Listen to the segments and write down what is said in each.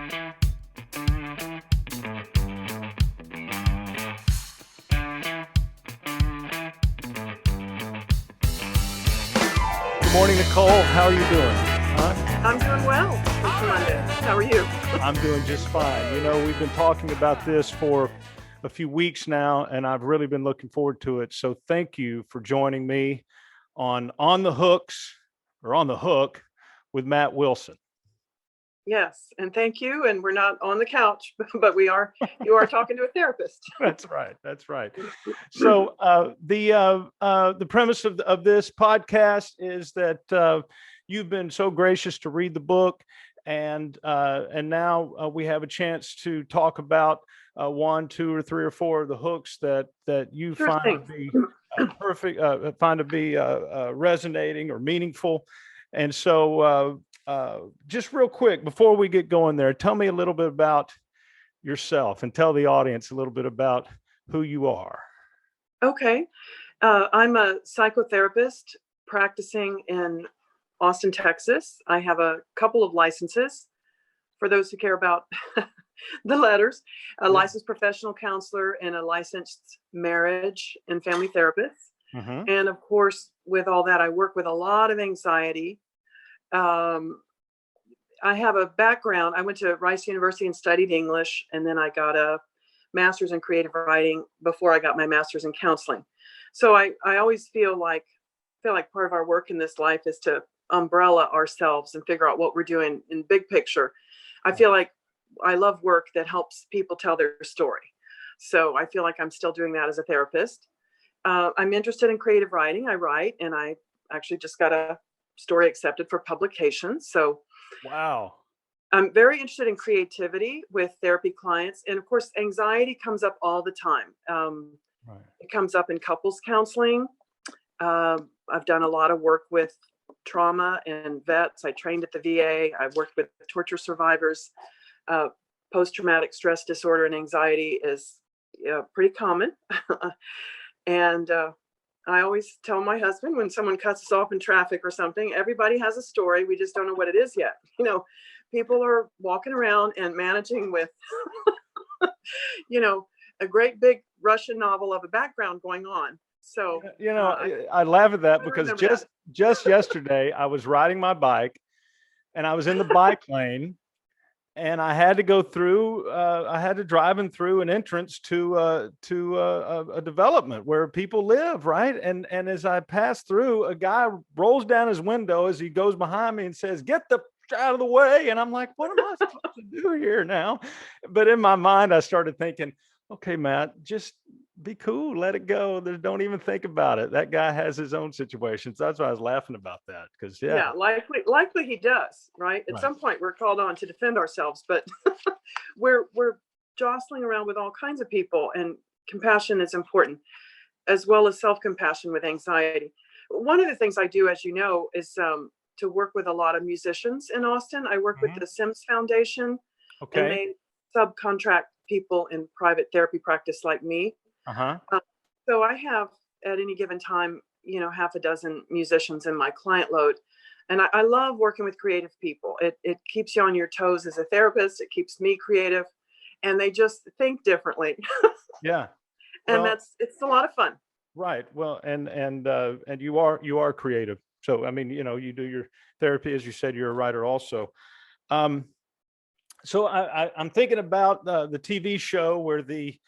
Good morning, Nicole. How are you doing? I'm doing well. It's Monday. How are you? I'm doing just fine. You know, we've been talking about this for a few weeks now, and I've really been looking forward to it. So thank you for joining me on the hooks or on the hook with Matt Wilson. Yes, and thank you. And we're not on the couch, but you are talking to a therapist. That's right. That's right. So the premise of this podcast is that you've been so gracious to read the book, and now we have a chance to talk about one, two, or three, or four of the hooks that you Sure find thing. to be perfect, find to be resonating or meaningful. And so just real quick, before we get going there, tell me a little bit about yourself and tell the audience a little bit about who you are. Okay. I'm a psychotherapist practicing in Austin, Texas. I have a couple of licenses for those who care about the letters, a licensed professional counselor and a licensed marriage and family therapist. Mm-hmm. And of course, with all that, I work with a lot of anxiety. I have a background. I went to Rice University and studied English, and then I got a master's in creative writing before I got my master's in counseling. So I always feel like part of our work in this life is to umbrella ourselves and figure out what we're doing in big picture. I feel like I love work that helps people tell their story. So I feel like I'm still doing that as a therapist. I'm interested in creative writing. I write, and I actually just got a story accepted for publication. So Wow. I'm very interested in creativity with therapy clients. And of course, anxiety comes up all the time. Right. It comes up in couples counseling. I've done a lot of work with trauma and vets. I trained at the VA. I've worked with torture survivors. Post-traumatic stress disorder and anxiety is pretty common. And I always tell my husband when someone cuts us off in traffic or something, everybody has a story. We just don't know what it is yet. You know, people are walking around and managing with, a great big Russian novel of a background going on. So, I laugh at that because remember just yesterday I was riding my bike and I was in the bike lane. And I had to go through. I had to drive in through an entrance to a development where people live, right? And as I passed through, a guy rolls down his window as he goes behind me and says, "Get the out of the way!" And I'm like, "What am I supposed to do here now?" But in my mind, I started thinking, "Okay, Matt, just be cool, let it go. Don't even think about it. That guy has his own situations." That's why I was laughing about that because likely he does, right? At some point we're called on to defend ourselves, but we're jostling around with all kinds of people, and compassion is important, as well as self-compassion with anxiety. One of the things I do, as you know, is to work with a lot of musicians in Austin. I work with the Sims Foundation, and they subcontract people in private therapy practice like me. So I have at any given time, half a dozen musicians in my client load. And I love working with creative people. It keeps you on your toes as a therapist. It keeps me creative, and they just think differently. Yeah. And it's a lot of fun. Right. Well, and you are creative. So, I mean, you do your therapy, as you said, you're a writer also. So I'm thinking about the TV show where the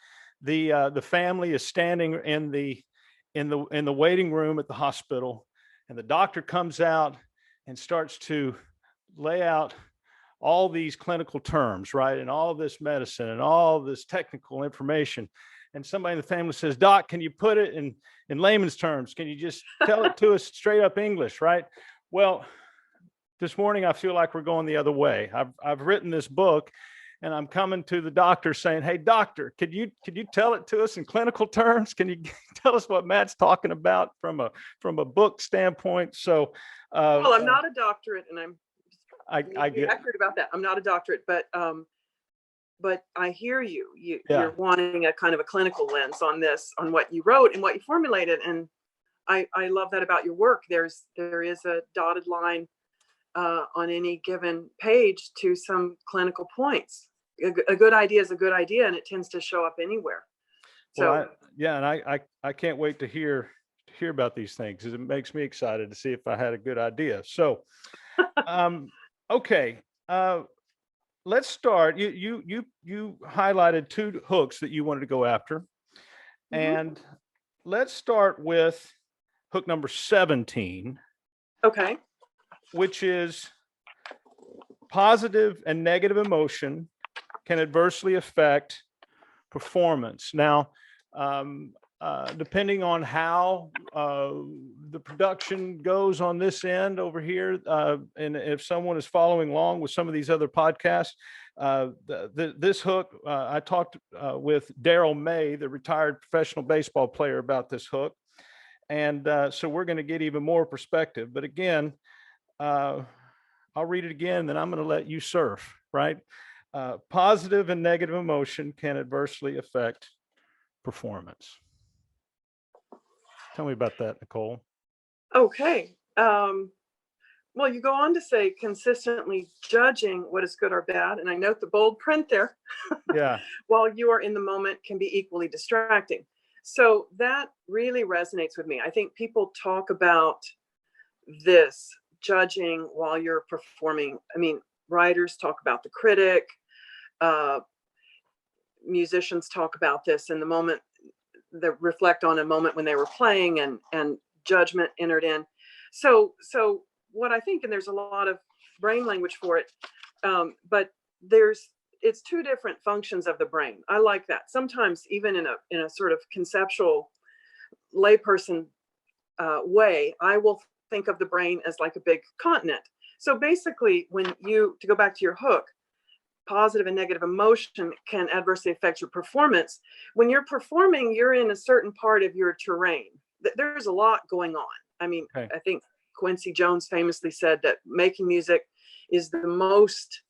family is standing in the waiting room at the hospital, and the doctor comes out and starts to lay out all these clinical terms, right, and all this medicine and all this technical information. And somebody in the family says, "Doc, can you put it in layman's terms? Can you just tell it to us straight up English?" Right? Well, this morning I feel like we're going the other way. I've written this book, and I'm coming to the doctor saying, "Hey, doctor, could you tell it to us in clinical terms? Can you tell us what Matt's talking about from a book standpoint?" So, well, I'm not a doctorate, and I get accurate about that. I'm not a doctorate, but I hear you. You're wanting a kind of a clinical lens on this, on what you wrote and what you formulated, and I love that about your work. There is a dotted line on any given page to some clinical points. A good idea is a good idea, and it tends to show up anywhere. So Well, and I can't wait to hear about these things, because it makes me excited to see if I had a good idea. So, okay, let's start. You highlighted 2 hooks that you wanted to go after, and let's start with hook number 17. Okay. Which is positive and negative emotion can adversely affect performance. Now, depending on how the production goes on this end over here, and if someone is following along with some of these other podcasts, this hook, I talked with Daryl May, the retired professional baseball player, about this hook. And so we're going to get even more perspective. But again, I'll read it again, then I'm going to let you surf, right? Positive and negative emotion can adversely affect performance. Tell me about that, Nicole. Okay. Well, you go on to say consistently judging what is good or bad. And I note the bold print there. Yeah. While you are in the moment can be equally distracting. So that really resonates with me. I think people talk about this judging while you're performing. I mean, writers talk about the critic, musicians talk about this in the moment, that reflect on a moment when they were playing, and judgment entered in. So what I think, and there's a lot of brain language for it, but it's 2 different functions of the brain. I like that. Sometimes even in a sort of conceptual layperson way, I will think of the brain as like a big continent. So basically, to go back to your hook, positive and negative emotion can adversely affect your performance. When you're performing, you're in a certain part of your terrain. There's a lot going on. I mean, okay. I think Quincy Jones famously said that making music is the most,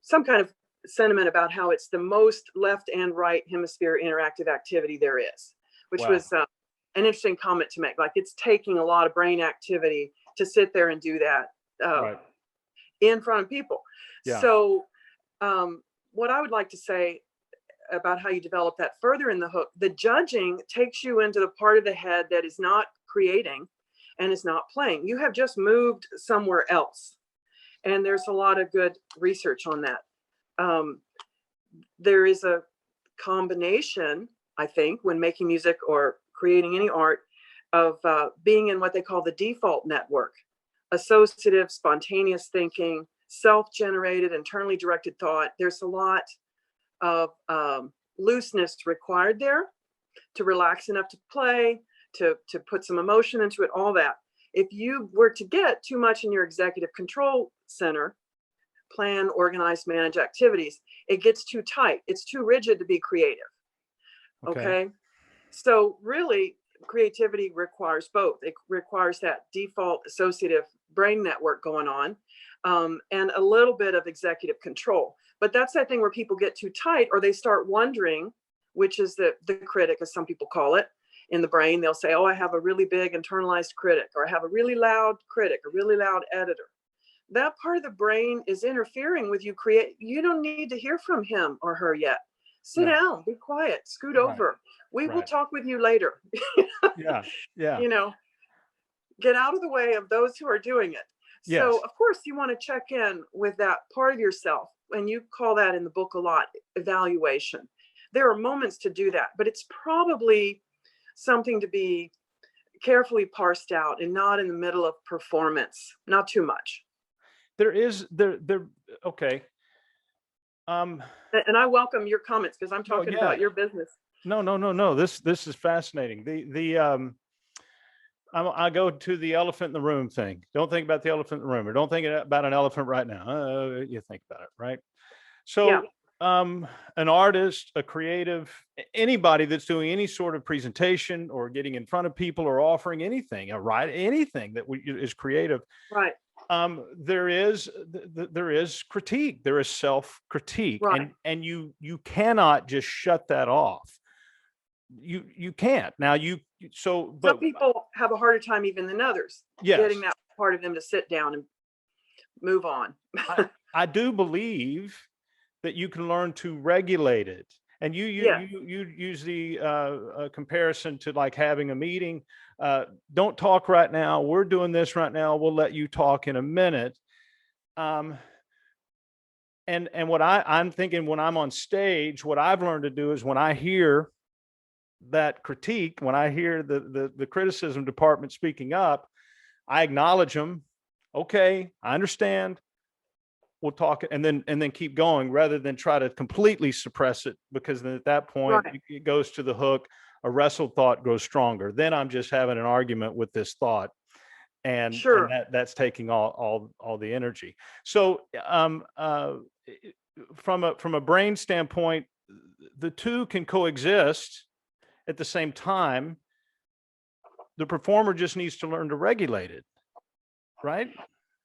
some kind of sentiment about how it's the most left and right hemisphere interactive activity there is, which was an interesting comment to make. Like, it's taking a lot of brain activity to sit there and do that in front of people. Yeah. So what I would like to say about how you develop that further in the hook, the judging takes you into the part of the head that is not creating and is not playing. You have just moved somewhere else. And there's a lot of good research on that. There is a combination, I think, when making music or creating any art, of being in what they call the default network: associative, spontaneous thinking, self-generated, internally directed thought. There's a lot of looseness required there to relax enough to play, to put some emotion into it, all that. If you were to get too much in your executive control center, plan, organize, manage activities, it gets too tight. It's too rigid to be creative. Okay? So really, creativity requires both. It requires that default associative brain network going on, and a little bit of executive control. But that's that thing where people get too tight, or they start wondering, which is the critic, as some people call it, in the brain. They'll say, oh, I have a really big internalized critic, or I have a really loud critic, a really loud editor. That part of the brain is interfering with you. You don't need to hear from him or her yet. Sit down, be quiet, scoot over. We will talk with you later. Yeah. You know, get out of the way of those who are doing it. Yes. So of course you want to check in with that part of yourself. And you call that in the book a lot, evaluation. There are moments to do that, but it's probably something to be carefully parsed out and not in the middle of performance, not too much. Okay. And I welcome your comments, because I'm talking about your business. No. This is fascinating. I go to the elephant in the room thing. Don't think about the elephant in the room, or don't think about an elephant right now. You think about it, right? So, an artist, a creative, anybody that's doing any sort of presentation or getting in front of people or offering anything, anything that is creative, right? There is critique. There is self-critique, and you cannot just shut that off. You can't. Now some people have a harder time even than others getting that part of them to sit down move on. I do believe that you can learn to regulate it. And you Yeah, use the comparison to like having a meeting. Don't talk right now. We're doing this right now. We'll let you talk in a minute. And what I'm thinking when I'm on stage, what I've learned to do is when I hear that critique, when I hear the criticism department speaking up, I acknowledge them. Okay, I understand. We'll talk and then keep going rather than try to completely suppress it, because then at that point right. it goes to the hook. A wrestled thought grows stronger. Then I'm just having an argument with this thought, and Sure. that's taking all the energy. So from a brain standpoint, the two can coexist at the same time. The performer just needs to learn to regulate it, right?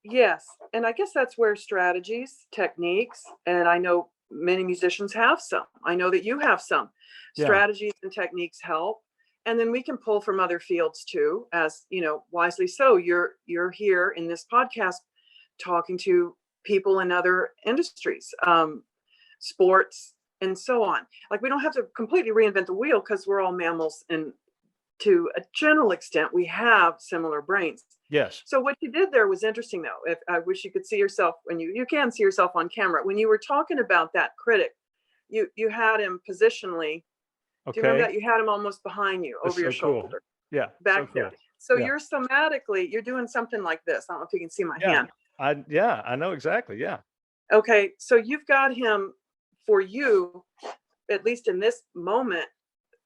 Yes. And I guess that's where strategies, techniques, and I know many musicians have some. I know that you have some Yeah. strategies and techniques help. And then we can pull from other fields too, as you know, wisely so. You're here in this podcast talking to people in other industries, sports, and so on. Like we don't have to completely reinvent the wheel because we're all mammals, and to a general extent, we have similar brains. Yes. So what you did there was interesting, though. If I wish you could see yourself when you can see yourself on camera when you were talking about that critic, you had him positionally. Do you remember Okay. that you had him almost behind you, That's over your so cool. shoulder, Yeah. back So there? cool. So Yeah. you're somatically you're doing something like this. I don't know if you can see my Yeah. hand. I know exactly. Yeah. Okay, so you've got him for you, at least in this moment,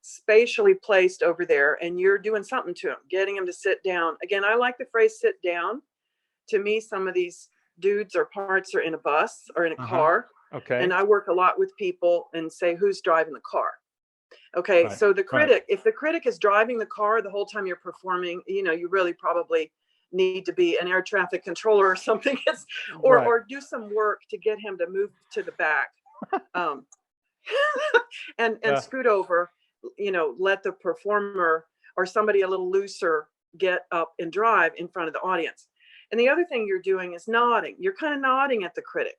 spatially placed over there, and you're doing something to him, getting him to sit down. Again, I like the phrase sit down. To me, some of these dudes or parts are in a bus or in a car. Okay. And I work a lot with people and say, who's driving the car? Okay, Right. so the Right. critic, if the critic is driving the car the whole time you're performing, you know, you really probably need to be an air traffic controller or something. Right. Or do some work to get him to move to the back. Um, and Yeah. scoot over, you know, let the performer or somebody a little looser get up and drive in front of the audience. And the other thing you're doing is nodding. You're kind of nodding at the critic,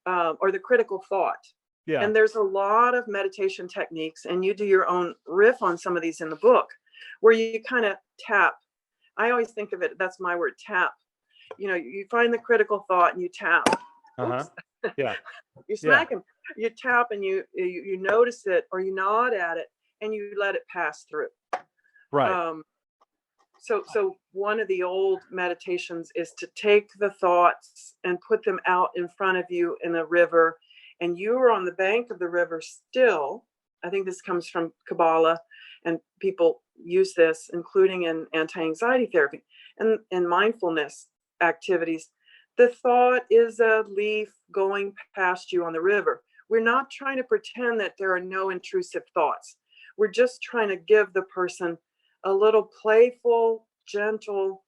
or the critical thought. Yeah. And there's a lot of meditation techniques, and you do your own riff on some of these in the book, where you kind of tap. I always think of it, that's my word, tap. You know, you find the critical thought and you tap. Yeah. You smack him. You tap and you notice it, or you nod at it, and you let it pass through. Right. So one of the old meditations is to take the thoughts and put them out in front of you in a river, and you are on the bank of the river still. I think this comes from Kabbalah, and people use this, including in anti-anxiety therapy and in mindfulness activities. The thought is a leaf going past you on the river. We're not trying to pretend that there are no intrusive thoughts. We're just trying to give the person a little playful, gentle,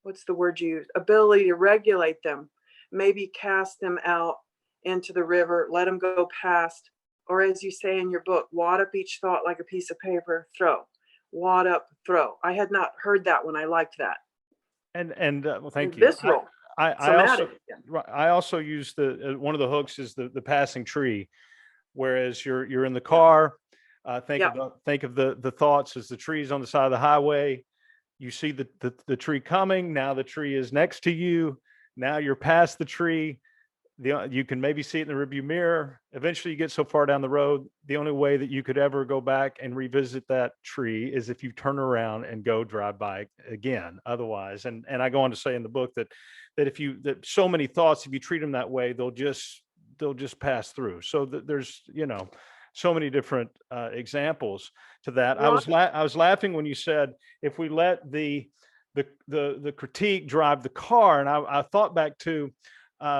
what's the word you use? Ability to regulate them. Maybe cast them out into the river, let them go past. Or as you say in your book, wad up each thought like a piece of paper, throw. Wad up, throw. I had not heard that one. I liked that. And well, thank you. Visceral. I also use the one of the hooks is the passing tree, whereas you're in the car. Think of the thoughts as the trees on the side of the highway. You see the tree coming. Now the tree is next to you. Now you're past the tree. You can maybe see it in the rearview mirror. Eventually you get so far down the road, the only way that you could ever go back and revisit that tree is if you turn around and go drive by again. Otherwise, and I go on to say in the book that so many thoughts, if you treat them that way, they'll just pass through. So there's, so many different examples to that. I was laughing when you said, if we let the critique drive the car, and I thought back to,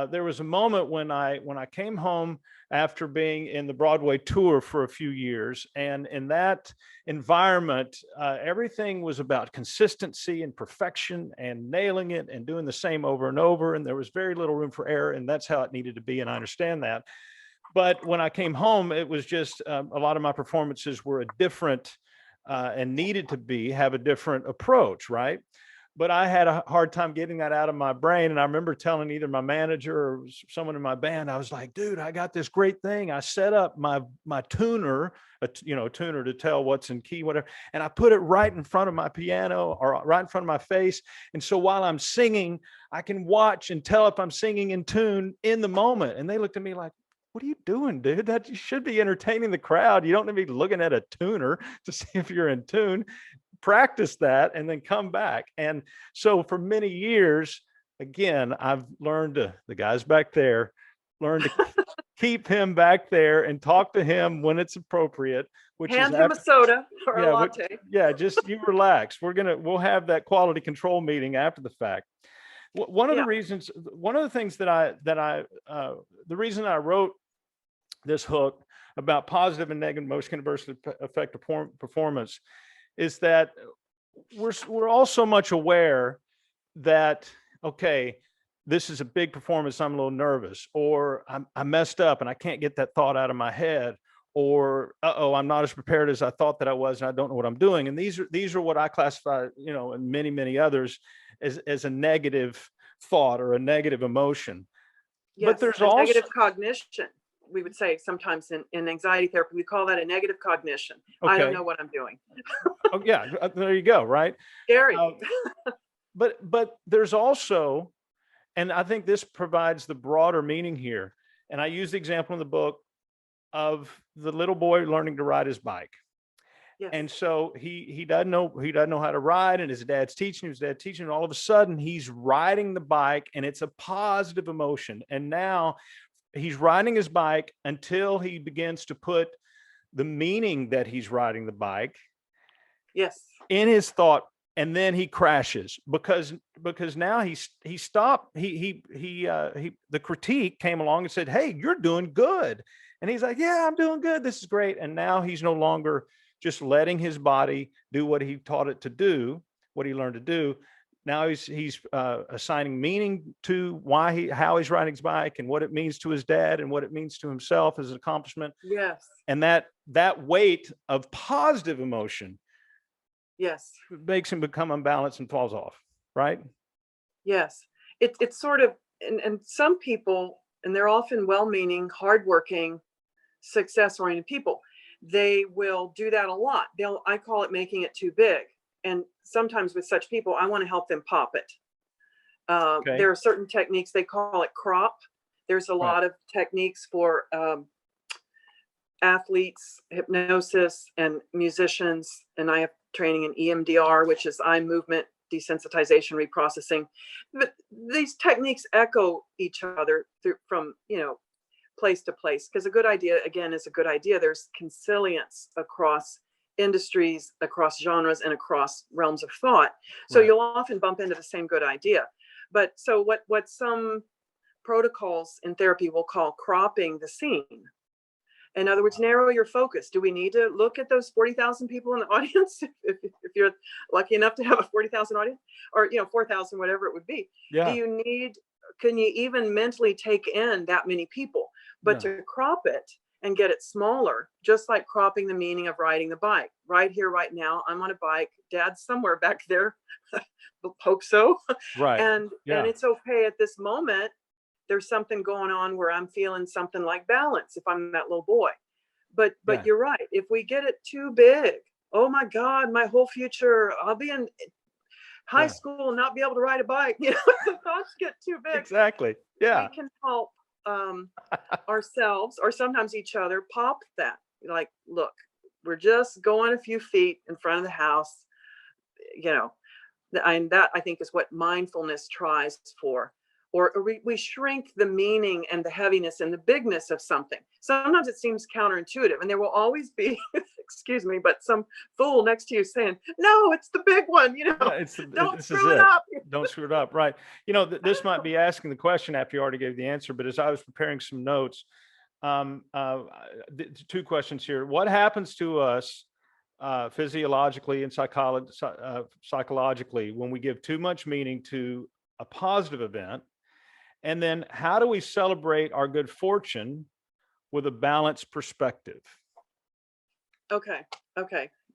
there was a moment when I came home after being in the Broadway tour for a few years, and in that environment, everything was about consistency and perfection and nailing it and doing the same over and over, and there was very little room for error, and that's how it needed to be, and I understand that. But when I came home, it was just a lot of my performances were a different and needed to have a different approach, right? but I had a hard time getting that out of my brain. And I remember telling either my manager or someone in my band, I was like, dude, I got this great thing. I set up my tuner, tuner to tell what's in key, whatever. And I put it right in front of my piano or right in front of my face. And so while I'm singing, I can watch and tell if I'm singing in tune in the moment. And they looked at me like, what are you doing, dude? That you should be entertaining the crowd. You don't need to be looking at a tuner to see if you're in tune. Practice that and then come back. And so for many years, again, I've learned the guys back there, learned to keep him back there and talk to him when it's appropriate, which Hand is him a soda or a latte. Just you relax. We'll have that quality control meeting after the fact. One of the reasons, one of the things the reason I wrote this hook about positive and negative emotion can adversely affect performance is that we're all so much aware that, okay, this is a big performance, I'm a little nervous, or I messed up and I can't get that thought out of my head, or I'm not as prepared as I thought that I was and I don't know what I'm doing. And these are what I classify, and many others as a negative thought or a negative emotion. Yes, but there's also negative cognition. We would say sometimes in anxiety therapy, we call that a negative cognition. Okay. I don't know what I'm doing. Oh yeah, there you go. Right. Scary. But there's also, and I think this provides the broader meaning here. And I use the example in the book of the little boy learning to ride his bike. Yes. And so he doesn't know how to ride, and his dad's teaching, and all of a sudden he's riding the bike and it's a positive emotion. And now he's riding his bike until he begins to put the meaning that he's riding the bike in his thought, and then he crashes because now he stopped. The critique came along and said, "Hey, you're doing good." And he's like, "Yeah, I'm doing good. This is great." And now he's no longer just letting his body do what he taught it to do, what he learned to do. Now he's assigning meaning to how he's riding his bike and what it means to his dad and what it means to himself as an accomplishment. Yes. And that weight of positive emotion, makes him become unbalanced and falls off. Right. Yes. It's sort of, and some people, and they're often well-meaning, hardworking, success-oriented people, they will do that a lot. I call it making it too big. And sometimes with such people, I want to help them pop it. There are certain techniques, they call it crop. There's a lot of techniques for athletes, hypnosis, and musicians. And I have training in EMDR, which is eye movement desensitization reprocessing. But these techniques echo each other from place to place, because a good idea, again, is a good idea. There's consilience across industries, across genres, and across realms of thought. So you'll often bump into the same good idea. But so what some protocols in therapy will call cropping the scene. In other words, narrow your focus. Do we need to look at those 40,000 people in the audience? if you're lucky enough to have a 40,000 audience, or 4,000, whatever it would be. Yeah. Can you even mentally take in that many people? But to crop it and get it smaller, just like cropping the meaning of riding the bike. Right here, right now, I'm on a bike. Dad's somewhere back there, hope so. Right. And it's okay at this moment. There's something going on where I'm feeling something like balance if I'm that little boy. But you're right. If we get it too big, oh my God, my whole future, I'll be in high school and not be able to ride a bike. The thoughts get too big. Exactly. Yeah. We can help ourselves, or sometimes each other, pop that. Like, look, we're just going a few feet in front of the house. And that, I think, is what mindfulness tries for. Or we shrink the meaning and the heaviness and the bigness of something. Sometimes it seems counterintuitive, and there will always be, excuse me, but some fool next to you saying, "No, it's the big one." Don't screw it up. Don't screw it up. Right. This might be asking the question after you already gave the answer, but as I was preparing some notes, 2 questions here. What happens to us physiologically and psychologically when we give too much meaning to a positive event? And then how do we celebrate our good fortune with a balanced perspective? Okay.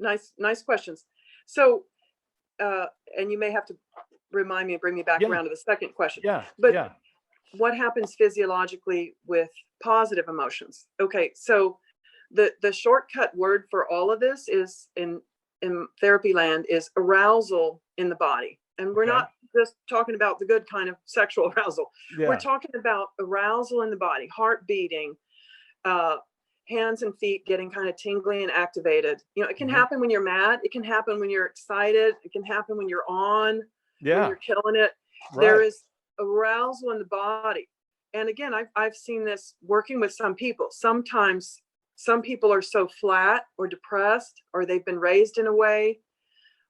Nice questions. So, and you may have to remind me and bring me back Yeah. around to the second question. Yeah. But Yeah. what happens physiologically with positive emotions? Okay, so the shortcut word for all of this is in therapy land is arousal in the body. And we're Okay. not just talking about the good kind of sexual arousal. We're Yeah. talking about arousal in the body, heart beating, hands and feet getting kind of tingly and activated. You know, it can Mhm. happen when you're mad. It can happen when you're excited. It can happen when you're on, when Yeah. you're killing it. There Right. is arousal in the body. And again, I've seen this working with some people. Sometimes some people are so flat or depressed, or they've been raised in a way,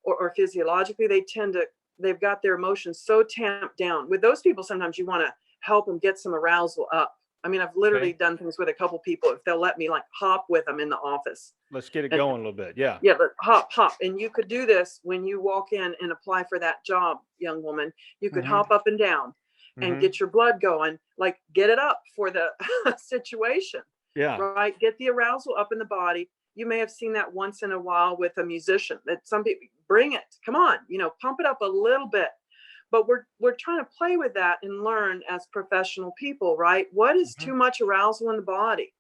or physiologically, they've got their emotions so tamped down. With those people, sometimes you want to help them get some arousal up. I mean, I've literally Okay. done things with a couple people, if they'll let me, like hop with them in the office. Let's get it And going a little bit. Yeah. yeah, but hop. And you could do this when you walk in and apply for that job, young woman. You could Mhm. hop up and down and Mhm. get your blood going, like get it up for the situation, Yeah. right? Get the arousal up in the body. You may have seen that once in a while with a musician, that some people bring it, come on, you know, pump it up a little bit. But we're trying to play with that and learn as professional people, right? What is too Mhm. much arousal in the body?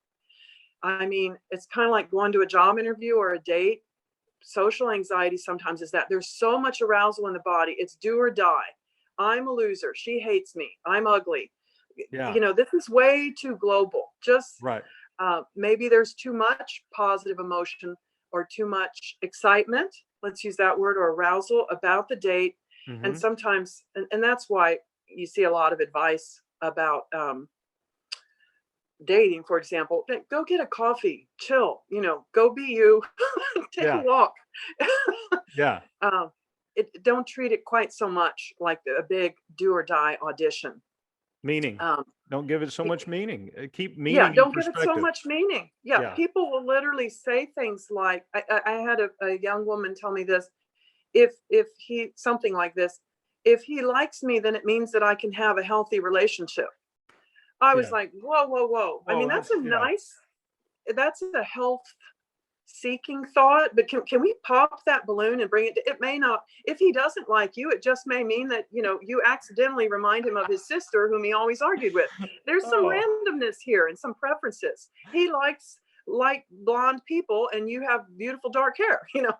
I mean, it's kind of like going to a job interview or a date. Social anxiety sometimes is that there's so much arousal in the body. It's do or die. I'm a loser. She hates me. I'm ugly. Yeah. You know, this is way too global. Just Right. maybe there's too much positive emotion or too much excitement. Let's use that word, or arousal about the date. And Mhm. sometimes, and that's why you see a lot of advice about dating, for example. Go get a coffee, chill, you know, go be you, take a Yeah. walk. Yeah. um, don't treat it quite so much like a big do or die audition. Meaning. Um, Don't give it so y- much meaning. Keep yeah, meaning in don't give it so perspective. much meaning. Yeah, Yeah. people will literally say things like, I had a young woman tell me this. If he, something like this, if he likes me, then it means that I can have a healthy relationship. I was Yeah. like, whoa, whoa, whoa. I mean, Well, that's yeah. that's a health seeking thought, but can we pop that balloon and bring it it may not, if he doesn't like you, it just may mean that, you know, you accidentally remind him of his sister whom he always argued with. There's some Oh, randomness here and some preferences. He likes light blonde people and you have beautiful dark hair, you know.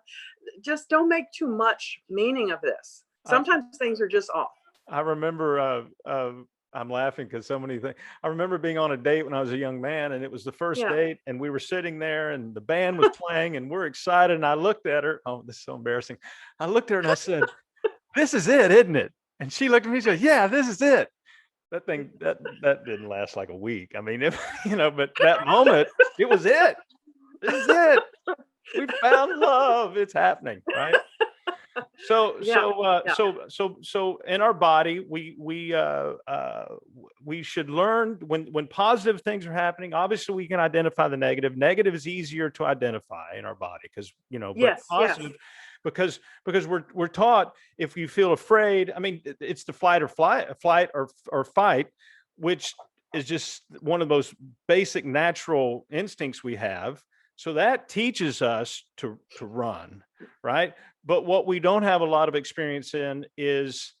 Just don't make too much meaning of this. I Sometimes things are just off. I remember. I'm laughing because so many things. I remember being on a date when I was a young man, and it was the first Yeah. date, and we were sitting there, and the band was playing, and we're excited. And I looked at her. Oh, this is so embarrassing. I looked at her and I said, "This is it, isn't it?" And she looked at me and said, "Yeah, this is it." That thing that didn't last like a week. I mean, but that moment, it was it. This is it. We found love. It's happening, right? So Yeah. so Yeah. so in our body, we should learn when positive things are happening. Obviously, we can identify the negative. Negative is easier to identify in our body because but Yes. Yes. positive, because we're taught, if you feel afraid. I mean, it's the flight or fight, which is just one of those basic natural instincts we have. So that teaches us to run, right? But what we don't have a lot of experience in is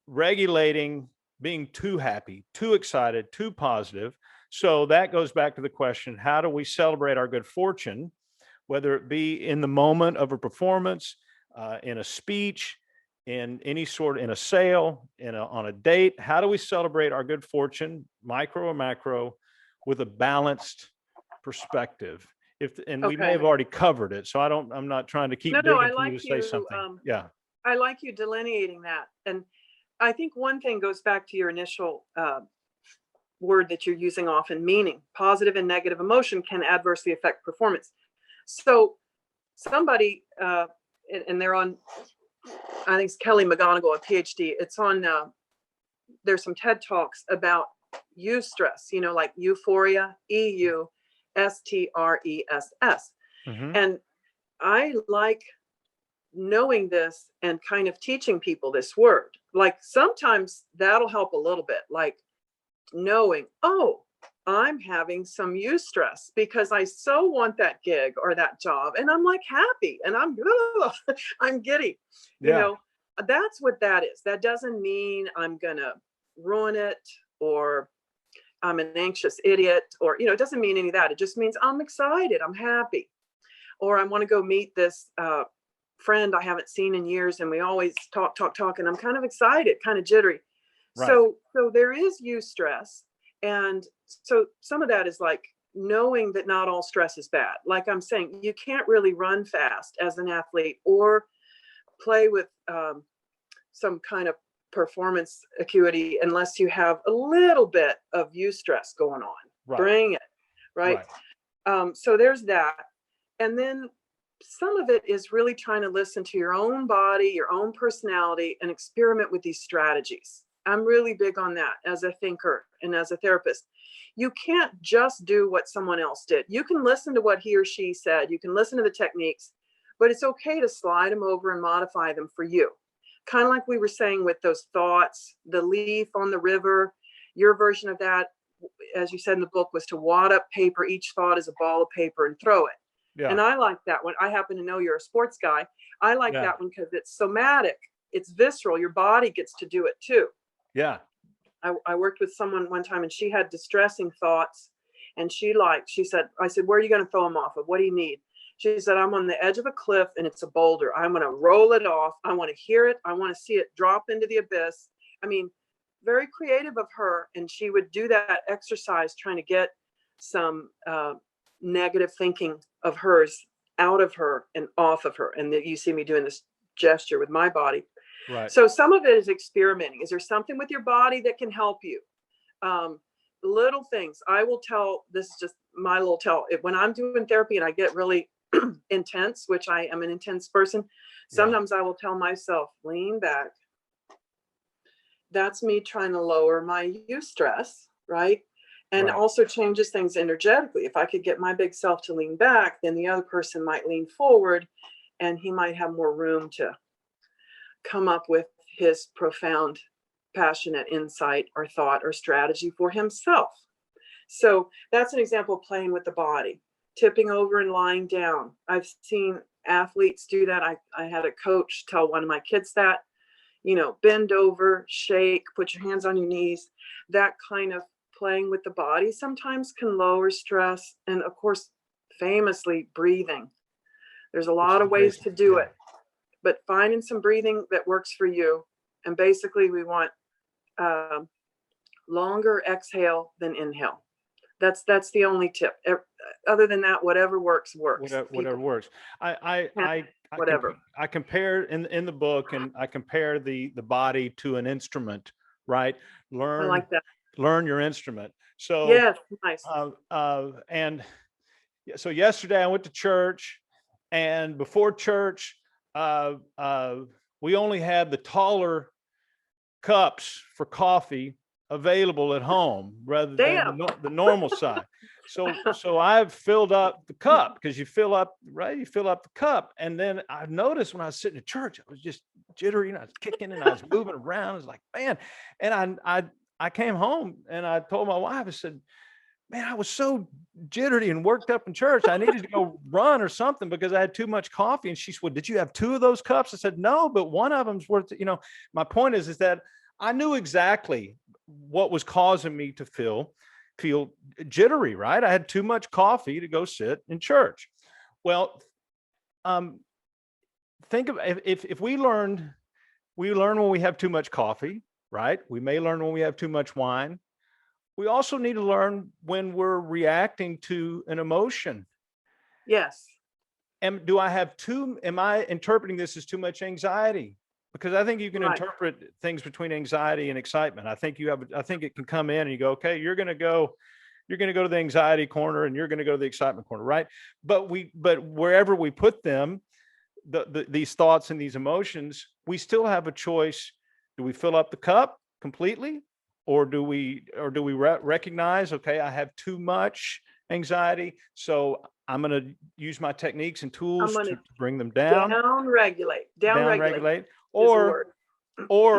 regulating being too happy, too excited, too positive. So that goes back to the question, how do we celebrate our good fortune, whether it be in the moment of a performance, in a speech, in a sale, on a date? How do we celebrate our good fortune, micro or macro, with a balanced perspective? And we may Okay. have already covered it, so I'm not trying to keep No, I digging for you like to say you. something. Yeah. I like you delineating that. And I think one thing goes back to your initial word that you're using often, meaning. Positive and negative emotion can adversely affect performance. So somebody, and they're on, I think it's Kelly McGonigal, a PhD. It's on, there's some TED Talks about eustress, you know, like euphoria, EUSTRESS. Hmm. And I like knowing this and kind of teaching people this word. Like sometimes that'll help a little bit, like knowing, oh, I'm having some eustress because I so want that gig or that job, and I'm like happy and I'm I'm giddy, you Yeah. know. That's what that is. That doesn't mean I'm gonna ruin it, or I'm an anxious idiot, or, you know, it doesn't mean any of that. It just means I'm excited, I'm happy, or I want to go meet this friend I haven't seen in years, and we always talk, and I'm kind of excited, kind of jittery. Right. So there is eustress, and so some of that is like knowing that not all stress is bad. Like I'm saying, you can't really run fast as an athlete or play with some kind of performance acuity unless you have a little bit of eustress going on. Right. Bring it, right? So there's that. And then some of it is really trying to listen to your own body, your own personality, and experiment with these strategies. I'm really big on that as a thinker and as a therapist. You can't just do what someone else did. You can listen to what he or she said. You can listen to the techniques, but it's okay to slide them over and modify them for you. Kind of like we were saying with those thoughts, the leaf on the river. Your version of that, as you said in the book, was to wad up paper. Each thought is a ball of paper and throw it. Yeah. And I like that one. I happen to know you're a sports guy. I like that one because it's somatic. It's visceral. Your body gets to do it too. Yeah. I worked with someone one time, and she had distressing thoughts, and I said, where are you going to throw them off of? What do you need? She said, I'm on the edge of a cliff and it's a boulder. I'm going to roll it off. I want to hear it. I want to see it drop into the abyss. I mean, very creative of her. And she would do that exercise trying to get some negative thinking of hers out of her and off of her. And that you see me doing this gesture with my body. Right. So some of it is experimenting. Is there something with your body that can help you? Little things. I will tell, this is just my little tell. When I'm doing therapy and I get really intense, which I am an intense person, sometimes I will tell myself, lean back. That's me trying to lower my eustress, right? And also changes things energetically. If I could get my big self to lean back, then the other person might lean forward, and he might have more room to come up with his profound, passionate insight or thought or strategy for himself. So that's an example of playing with the body, tipping over and lying down. I've seen athletes do that. I had a coach tell one of my kids that, you know, bend over, shake, put your hands on your knees. That kind of playing with the body sometimes can lower stress. And of course, famously, breathing. There's a lot of ways to do it, but finding some breathing that works for you. And basically we want longer exhale than inhale. That's the only tip. Other than that, whatever works. Whatever works. I compare in the book, and I compare the body to an instrument, right? I like that. Learn your instrument. So yes, nice. And so yesterday I went to church, and before church, we only had the taller cups for coffee available at home rather than the normal side. So I've filled up the cup, because you fill up the cup. And then I noticed when I was sitting in church, I was just jittery, and I was kicking and I was moving around. I was like, man. And I came home and I told my wife, I said, man, I was so jittery and worked up in church. I needed to go run or something because I had too much coffee. And she said, well, did you have 2 of those cups? I said, no, but one of them's worth, you know. My point is that I knew exactly what was causing me to feel jittery, right? I had too much coffee to go sit in church. Well, think of if we learn when we have too much coffee, right? We may learn when we have too much wine. We also need to learn when we're reacting to an emotion. Yes. Am I interpreting this as too much anxiety? Because I think you can interpret things between anxiety and excitement. I think it can come in and you go, okay, you're going to go to the anxiety corner and you're going to go to the excitement corner, right? But wherever we put them, these thoughts and these emotions, we still have a choice. Do we fill up the cup completely, or do we recognize, okay, I have too much anxiety, so I'm going to use my techniques and tools to bring them down. Down regulate. Or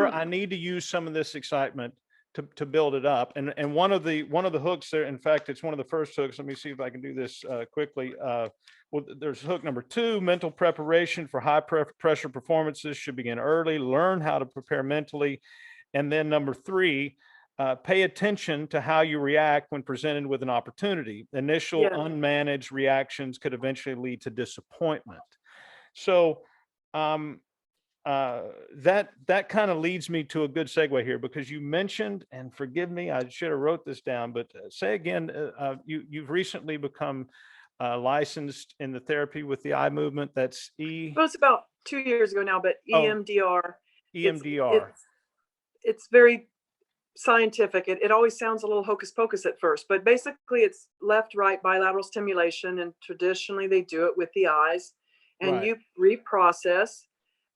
I need to use some of this excitement to build it up. And one of the hooks there, in fact, it's one of the first hooks. Let me see if I can do this quickly. Well, there's hook number 2, mental preparation for high pressure performances should begin early, learn how to prepare mentally. And then number 3, pay attention to how you react when presented with an opportunity. Initial unmanaged reactions could eventually lead to disappointment. So that kind of leads me to a good segue here, because you mentioned, and forgive me, I should have wrote this down, but say again, you've recently become licensed in the therapy with the eye movement. That's Well, it's about 2 years ago now, but EMDR. EMDR. It's very scientific. It always sounds a little hocus pocus at first, but basically it's left right bilateral stimulation, and traditionally they do it with the eyes, and you reprocess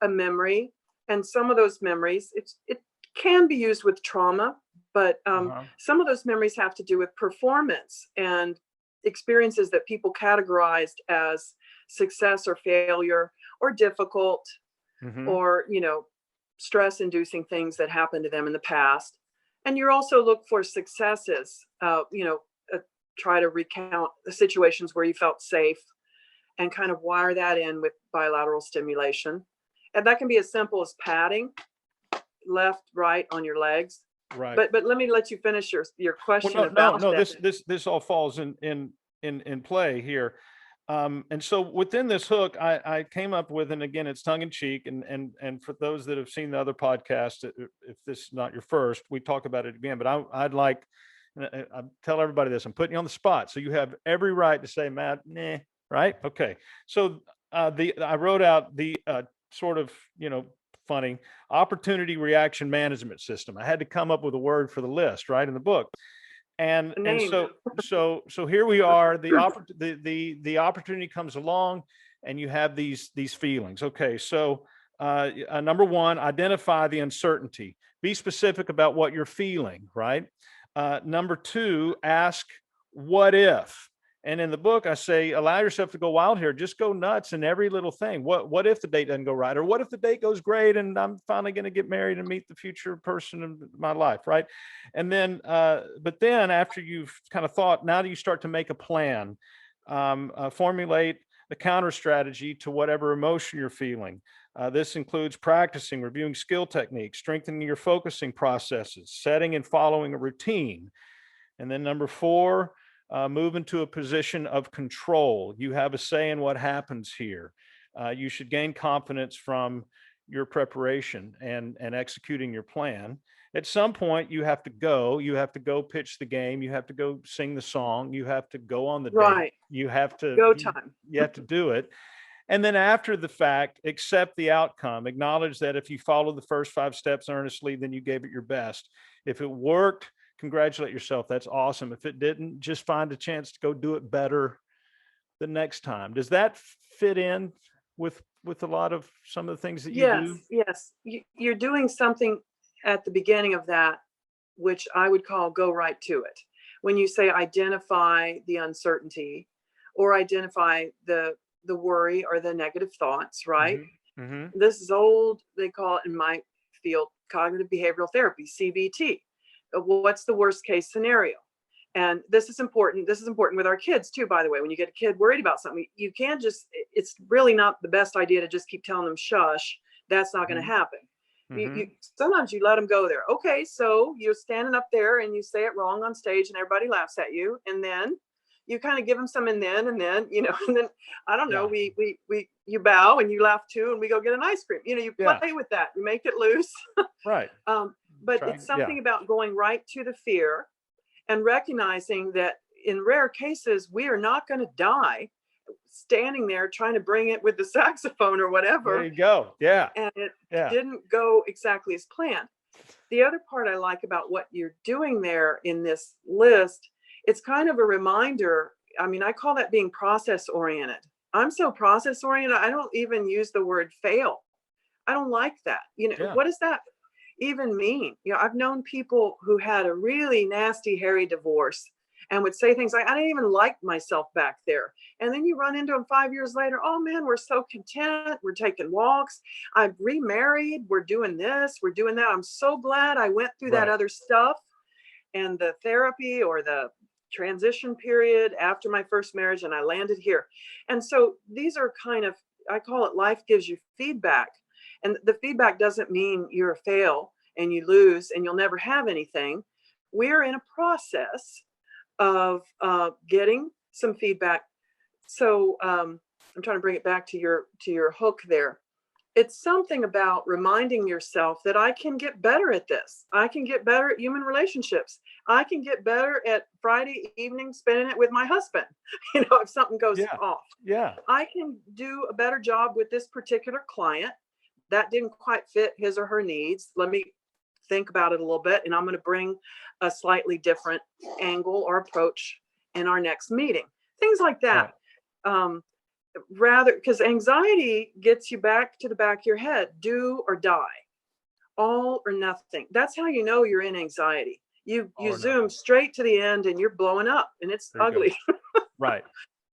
a memory, and some of those memories, it can be used with trauma, but some of those memories have to do with performance and experiences that people categorized as success or failure or difficult, or stress inducing things that happened to them in the past. And you also look for successes, try to recount the situations where you felt safe and kind of wire that in with bilateral stimulation. And that can be as simple as patting left, right on your legs. Right. But let me let you finish your question about that. This all falls in play here. And so within this hook, I came up with, and again, it's tongue in cheek. And for those that have seen the other podcast, if this is not your first, we talk about it again, but I'd like, I tell everybody this, I'm putting you on the spot. So you have every right to say, Matt, nah, right? Okay. So I wrote out the sort of, funny opportunity reaction management system. I had to come up with a word for the list, right, in the book. And so here we are. The opportunity comes along, and you have these feelings. Okay, so number 1, identify the uncertainty. Be specific about what you're feeling. Right. Number 2, ask what if. And in the book, I say, allow yourself to go wild here. Just go nuts in every little thing. What if the date doesn't go right? Or what if the date goes great and I'm finally going to get married and meet the future person of my life, right? And then, but then after you've kind of thought, now do you start to make a plan, formulate a counter strategy to whatever emotion you're feeling. This includes practicing, reviewing skill techniques, strengthening your focusing processes, setting and following a routine. And then number 4, move into a position of control. You have a say in what happens here. You should gain confidence from your preparation and executing your plan. At some point, you have to go pitch the game. You have to go sing the song. You have to go on the date. You have to go time. You have to do it. And then after the fact, accept the outcome. Acknowledge that if you follow the first 5 steps earnestly, then you gave it your best. If it worked, congratulate yourself. That's awesome. If it didn't, just find a chance to go do it better the next time. Does that fit in with a lot of some of the things that you do? Yes. You're doing something at the beginning of that, which I would call go right to it. When you say identify the uncertainty or identify the worry or the negative thoughts, right? This is old, they call it in my field, cognitive behavioral therapy, CBT. What's the worst case scenario? And this is important. This is important with our kids too, by the way. When you get a kid worried about something, you can't it's really not the best idea to just keep telling them shush. That's not going to happen. Sometimes you let them go there. Okay, so you're standing up there and you say it wrong on stage and everybody laughs at you. And then you kind of give them some and then, and then I don't know, you bow and you laugh too, and we go get an ice cream. You play with that. You make it loose. Right. But it's something about going right to the fear and recognizing that in rare cases, we are not going to die standing there trying to bring it with the saxophone or whatever. There you go. Yeah. And it didn't go exactly as planned. The other part I like about what you're doing there in this list, it's kind of a reminder. I mean, I call that being process oriented. I'm so process oriented. I don't even use the word fail. I don't like that. What does that even mean? I've known people who had a really nasty, hairy divorce and would say things like, I didn't even like myself back there. And then you run into them 5 years later. Oh man, we're so content. We're taking walks. I've remarried. We're doing this. We're doing that. I'm so glad I went through that other stuff. and the therapy or the transition period after my first marriage, and I landed here. And so these are kind of, I call it life gives you feedback. And the feedback doesn't mean you're a fail and you lose and you'll never have anything. We're in a process of getting some feedback. So I'm trying to bring it back to your hook there. It's something about reminding yourself that I can get better at this. I can get better at human relationships. I can get better at Friday evening spending it with my husband. If something goes off. Yeah. I can do a better job with this particular client that didn't quite fit his or her needs. Let me think about it a little bit, and I'm going to bring a slightly different angle or approach in our next meeting. Things like that. Right. Rather, because anxiety gets you back to the back of your head, do or die, all or nothing. That's how you know you're in anxiety. You zoom straight to the end and you're blowing up, and it's ugly. Right.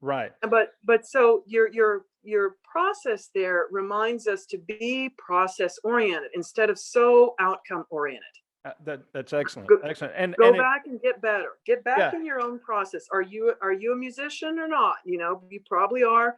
But so your process there reminds us to be process oriented instead of so outcome oriented. That's excellent. Excellent. And go back and get better. Get back in your own process. Are you a musician or not? You probably are.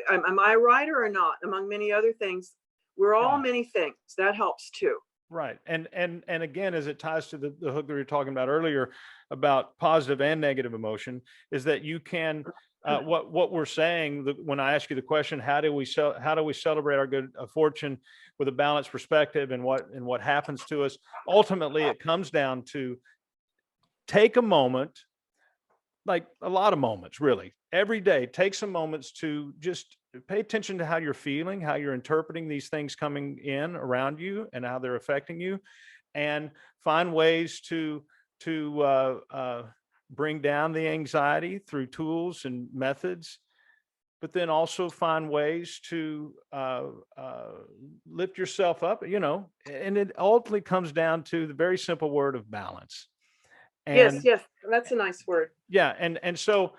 Am I a writer or not? Among many other things, we're all many things. That helps too. Right. And again, as it ties to the hook that we were talking about earlier about positive and negative emotion, is that you can what we're saying when I ask you the question, how do we celebrate our good fortune with a balanced perspective and what happens to us? Ultimately, it comes down to take a moment, like a lot of moments, really, every day, take some moments to just pay attention to how you're feeling, how you're interpreting these things coming in around you and how they're affecting you, and find ways to bring down the anxiety through tools and methods, but then also find ways to lift yourself up, and it ultimately comes down to the very simple word of balance. And yes, that's a nice word. Yeah, and so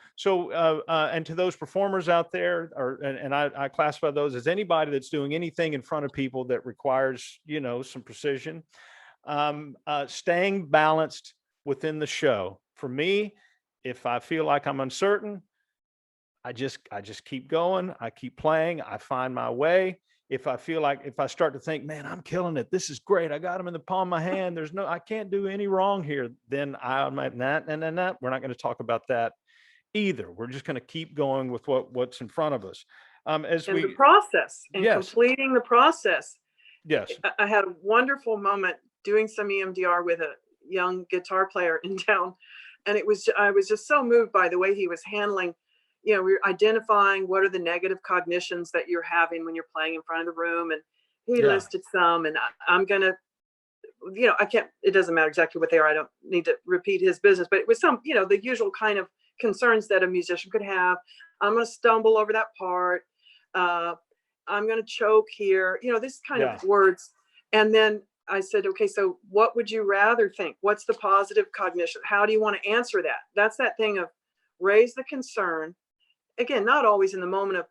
and to those performers out there, and I classify those as anybody that's doing anything in front of people that requires some precision, staying balanced within the show. For me, if I feel like I'm uncertain, I just keep going. I keep playing. I find my way. If I start to think, man, I'm killing it, this is great, I got them in the palm of my hand, I can't do any wrong here, then I'm like, nah, we're not going to talk about that either. We're just going to keep going with what's in front of us. The process and completing the process. Yes. I had a wonderful moment doing some EMDR with a young guitar player in town, and I was just so moved by the way he was handling. We're identifying what are the negative cognitions that you're having when you're playing in front of the room. And he listed some, and I'm going to, I can't, it doesn't matter exactly what they are. I don't need to repeat his business, but it was some, the usual kind of concerns that a musician could have. I'm going to stumble over that part. I'm going to choke here, this kind of words. And then I said, okay, so what would you rather think? What's the positive cognition? How do you want to answer that? That's that thing of raise the concern. Again, not always in the moment of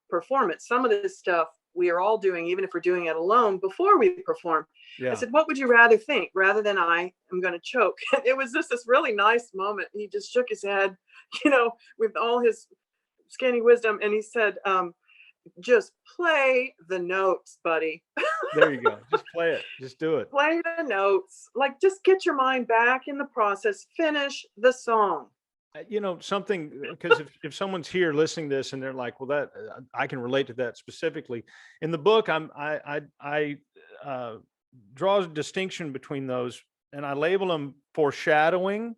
performance. Some of this stuff we are all doing, even if we're doing it alone before we perform. Yeah. I said, what would you rather think rather than I am going to choke? It was just this really nice moment. He just shook his head, with all his scanty wisdom. And he said, just play the notes, buddy. There you go. Just play it. Just do it. Play the notes. Like, just get your mind back in the process. Finish the song. Something, because if someone's here listening to this and they're like, well, that I can relate to that specifically. In the book, I draw a distinction between those, and I label them foreshadowing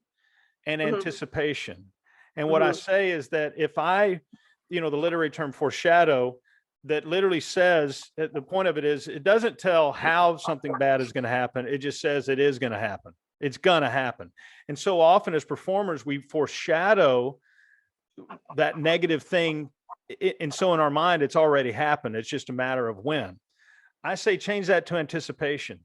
and anticipation. And what I say is that if the literary term foreshadow, that literally says, the point of it is, it doesn't tell how something bad is going to happen. It just says it is going to happen. It's going to happen. And so often as performers, we foreshadow that negative thing. And so in our mind, it's already happened. It's just a matter of when. I say change that to anticipation.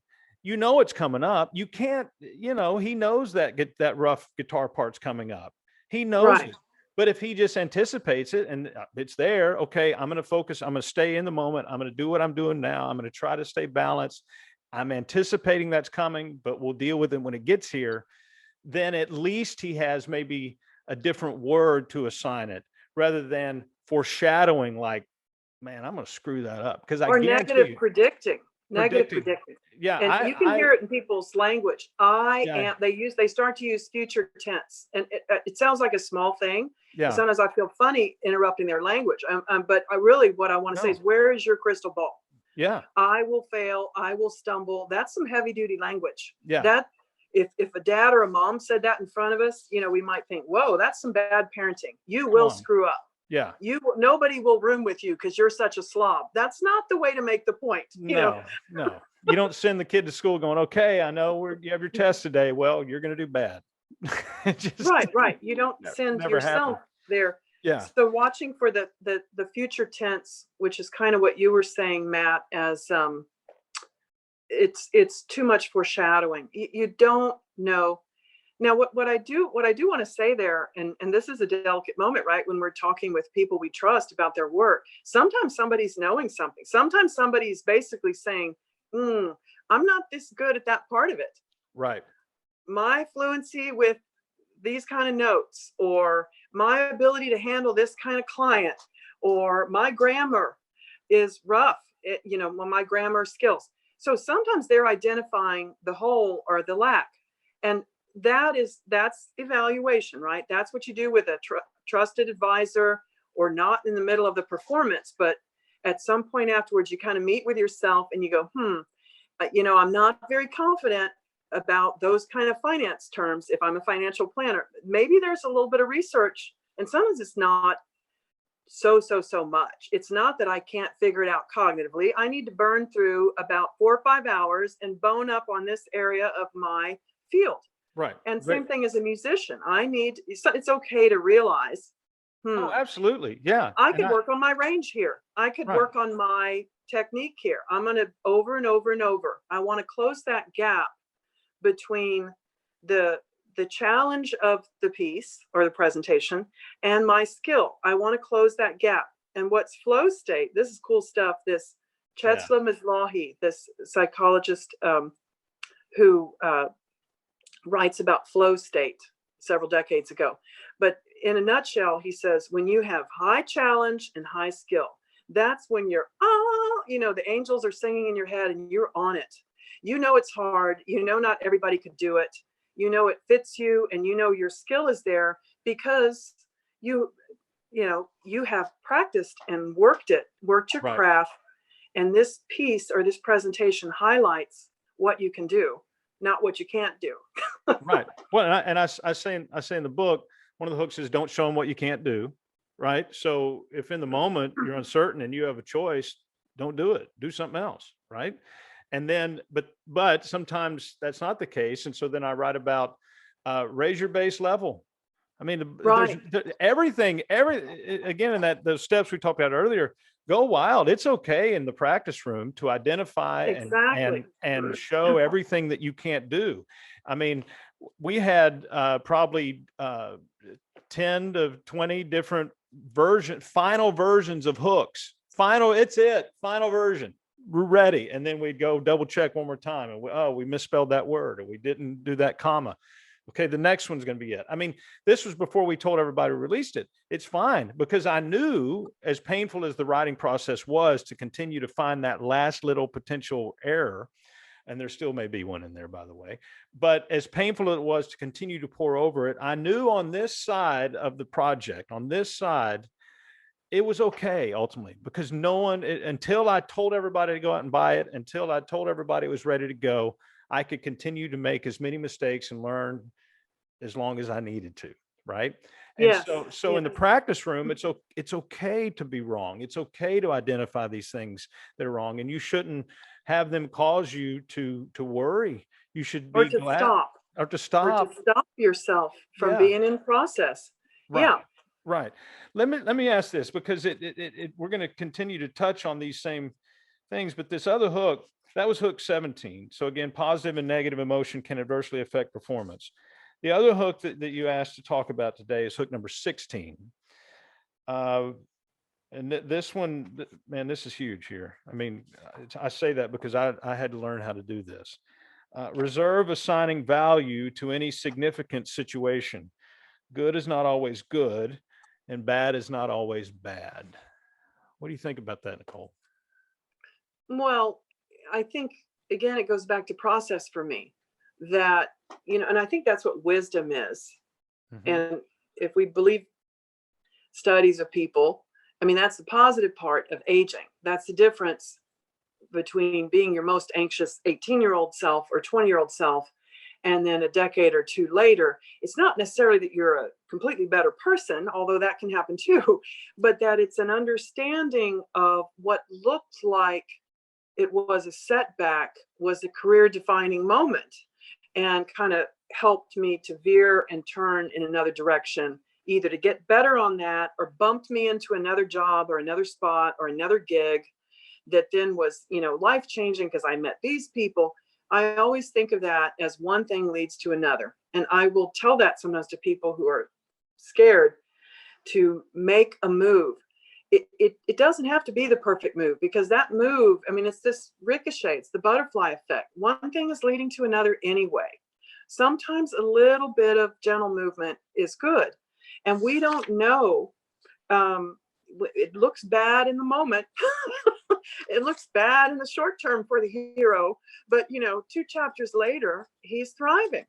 It's coming up. You can't, he knows that rough guitar part's coming up. He knows it. But if he just anticipates it and it's there, okay, I'm going to focus. I'm going to stay in the moment. I'm going to do what I'm doing now. I'm going to try to stay balanced. I'm anticipating that's coming, but we'll deal with it when it gets here. then at least he has maybe a different word to assign it rather than foreshadowing like, man, I'm going to screw that up. Because I Or guarantee you, negative predicting. predicting. Yeah. And you can hear it in people's language. Yeah. They start to use future tense. And it sounds like a small thing. Yeah. Sometimes I feel funny interrupting their language. But what I want to say is, where is your crystal ball? Yeah. I will fail. I will stumble. That's some heavy duty language. Yeah. That if a dad or a mom said that in front of us, we might think, whoa, that's some bad parenting. You will screw up. Yeah. Nobody will room with you because you're such a slob. That's not the way to make the point. No. You don't send the kid to school going, okay, I know you have your test today. Well, you're going to do bad. Right. You don't send yourself there. Yeah. So watching for the future tense, which is kind of what you were saying, Matt, as it's too much foreshadowing. You don't know. Now, what I do want to say there, and this is a delicate moment, right? When we're talking with people we trust about their work, sometimes somebody's knowing something. Sometimes somebody's basically saying, I'm not this good at that part of it. Right. My fluency with these kind of notes, or my ability to handle this kind of client, or my grammar is rough, my grammar skills. So sometimes they're identifying the hole or the lack. And that's evaluation, right? That's what you do with a trusted advisor, or not in the middle of the performance, but at some point afterwards, you kind of meet with yourself and you go, I'm not very confident about those kind of finance terms. If I'm a financial planner, maybe there's a little bit of research, and sometimes it's not so much. It's not that I can't figure it out cognitively. I need to burn through about 4 or 5 hours and bone up on this area of my field. Right. And same thing as a musician. It's okay to realize, oh, absolutely. Yeah. I could work on my range here. I could work on my technique here. I'm going to over and over and over. I want to close that gap between the challenge of the piece or the presentation and my skill. I want to close that gap. And what's flow state? This is cool stuff. This Czeslaw Mislahi, this psychologist who writes about flow state several decades ago. But in a nutshell, he says, when you have high challenge and high skill, that's when you're, the angels are singing in your head and you're on it. It's hard. Not everybody could do it. It fits you, and your skill is there because you have practiced and worked your craft. And this piece or this presentation highlights what you can do, not what you can't do. Right. Well, I say in the book, one of the hooks is don't show them what you can't do. Right. So if in the moment you're uncertain and you have a choice, don't do it. Do something else. Right. And then, but sometimes that's not the case. And so then I write about raise your base level. I mean, everything, again, in those steps we talked about earlier, go wild. It's okay in the practice room to identify and show everything that you can't do. I mean, we had probably 10 to 20 different final versions of hooks. Final version. We're ready. And then we'd go double check one more time. And we misspelled that word, or we didn't do that comma. Okay, the next one's going to be it. I mean, this was before we told everybody we released it. It's fine, because I knew, as painful as the writing process was, to continue to find that last little potential error, and there still may be one in there, by the way, but as painful as it was to continue to pour over it, I knew on this side of the project, it was okay ultimately, because until I told everybody to go out and buy it, until I told everybody it was ready to go, I could continue to make as many mistakes and learn as long as I needed to. Right. And so in the practice room, it's okay to be wrong. It's okay to identify these things that are wrong, and you shouldn't have them cause you to worry. You should be glad to stop yourself from being in process. Right. Yeah. Right. Let me ask this, because we're going to continue to touch on these same things, but this other hook, that was hook 17. So again, positive and negative emotion can adversely affect performance. The other hook that you asked to talk about today is hook number 16. And this one, man, this is huge here. I mean, I say that because I had to learn how to do this. Reserve assigning value to any significant situation. Good is not always good, and bad is not always bad. What do you think about that, Nicole? Well, I think, again, it goes back to process for me, that, and I think that's what wisdom is. Mhm. And if we believe studies of people, I mean, that's the positive part of aging. That's the difference between being your most anxious 18-year-old self or 20-year-old self, and then a decade or two later. It's not necessarily that you're a completely better person, although that can happen too, but that it's an understanding of what looked like it was a setback, was a career defining moment, and kind of helped me to veer and turn in another direction, either to get better on that or bumped me into another job or another spot or another gig that then was, life changing because I met these people. I always think of that as one thing leads to another. And I will tell that sometimes to people who are scared to make a move. It doesn't have to be the perfect move, because that move, I mean, it's this ricochet, it's the butterfly effect. One thing is leading to another anyway. Sometimes a little bit of gentle movement is good. And we don't know. It looks bad in the moment. It looks bad in the short term for the hero, but 2 chapters later, he's thriving.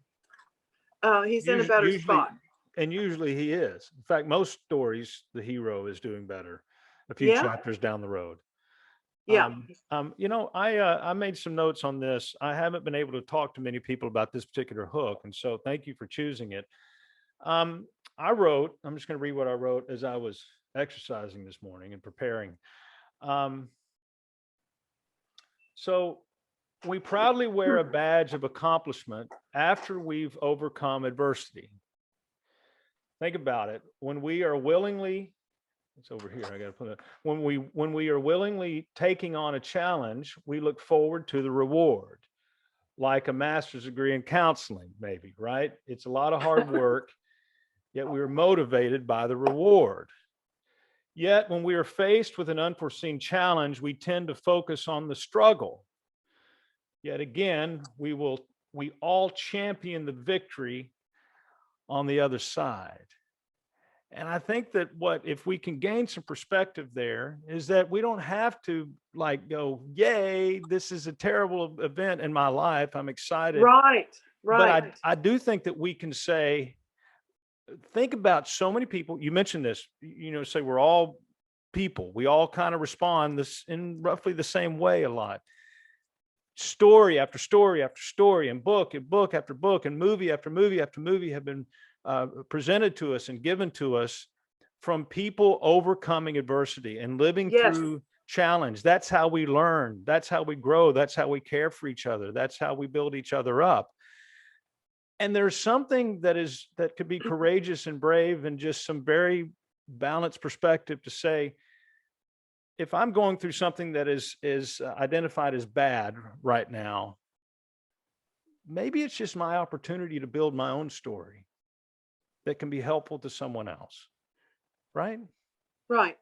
He's in a better spot. And usually he is. In fact, most stories, the hero is doing better a few Yeah. chapters down the road. Yeah. I made some notes on this. I haven't been able to talk to many people about this particular hook, and so thank you for choosing it. I'm just going to read what I wrote as I was exercising this morning and preparing. So we proudly wear a badge of accomplishment after we've overcome adversity. Think about it. When we are willingly, it's over here, I got to put it. When we are willingly taking on a challenge, we look forward to the reward, like a master's degree in counseling, maybe, right? It's a lot of hard work, yet we are motivated by the reward. Yet when we are faced with an unforeseen challenge, we tend to focus on the struggle. Yet again, we all champion the victory on the other side. And I think that if we can gain some perspective there, is that we don't have to go, yay, this is a terrible event in my life, I'm excited. Right. But I do think that we can say, think about so many people. You mentioned this, say we're all people. We all kind of respond this in roughly the same way a lot. Story after story after story, and book after book, and movie after movie after movie have been presented to us and given to us from people overcoming adversity and living through challenge. That's how we learn. That's how we grow. That's how we care for each other. That's how we build each other up. And there's something that could be courageous and brave and just some very balanced perspective to say, if I'm going through something that is identified as bad right now, maybe it's just my opportunity to build my own story that can be helpful to someone else. Right? Right.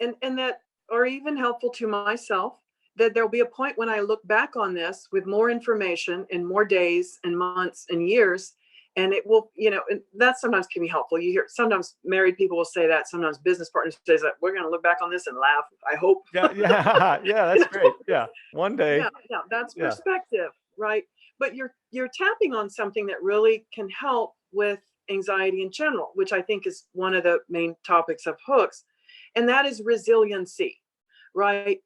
And that, or even helpful to myself, that there'll be a point when I look back on this with more information in more days and months and years, and it will, and that sometimes can be helpful. You hear sometimes married people will say that, sometimes business partners say that, we're going to look back on this and laugh, I hope. Yeah, that's great. Yeah, one day. Yeah, that's perspective, right? But you're tapping on something that really can help with anxiety in general, which I think is one of the main topics of hooks, and that is resiliency, right?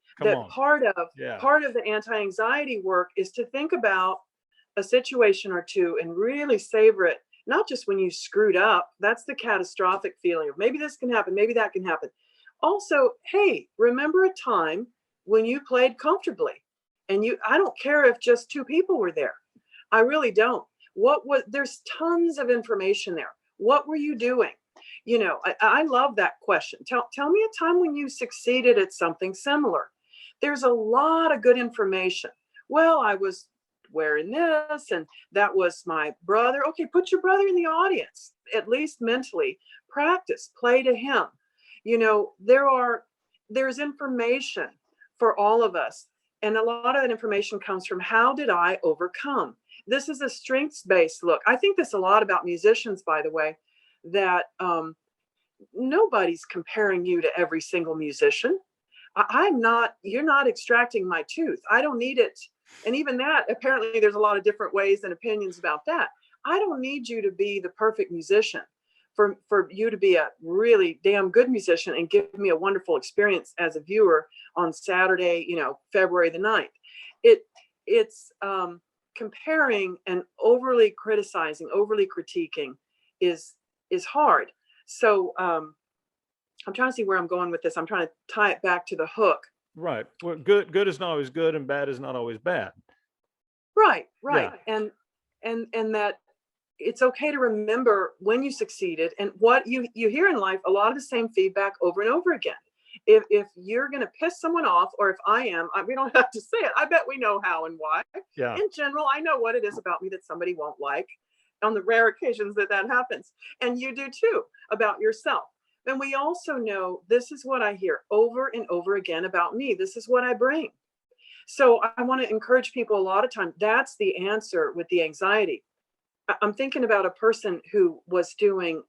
Part of the anti-anxiety work is to think about a situation or two and really savor it, not just when you screwed up. That's the catastrophic feeling of maybe this can happen, maybe that can happen. Also, hey, remember a time when you played comfortably, and I don't care if just 2 people were there. I really don't. There's tons of information there. What were you doing? I love that question. Tell me a time when you succeeded at something similar. There's a lot of good information. Well, I was wearing this, and that was my brother. Okay, put your brother in the audience, at least mentally. Practice, play to him. There's information for all of us. And a lot of that information comes from how did I overcome? This is a strengths-based look. I think this a lot about musicians, by the way, that nobody's comparing you to every single musician. I'm not, you're not extracting my tooth. I don't need it. And even that, apparently there's a lot of different ways and opinions about that. I don't need you to be the perfect musician for you to be a really damn good musician and give me a wonderful experience as a viewer on Saturday, February the 9th. It's comparing and overly criticizing, overly critiquing is hard. So I'm trying to see where I'm going with this. I'm trying to tie it back to the hook. Right. Well, good is not always good, and bad is not always bad. Right. Yeah. And that it's okay to remember when you succeeded and what you hear in life, a lot of the same feedback over and over again. If you're going to piss someone off, or if I am, we don't have to say it. I bet we know how and why. Yeah. In general, I know what it is about me that somebody won't like on the rare occasions that happens. And you do too, about yourself. And we also know this is what I hear over and over again about me. This is what I bring. So I want to encourage people a lot of time. That's the answer with the anxiety. I'm thinking about a person who was doing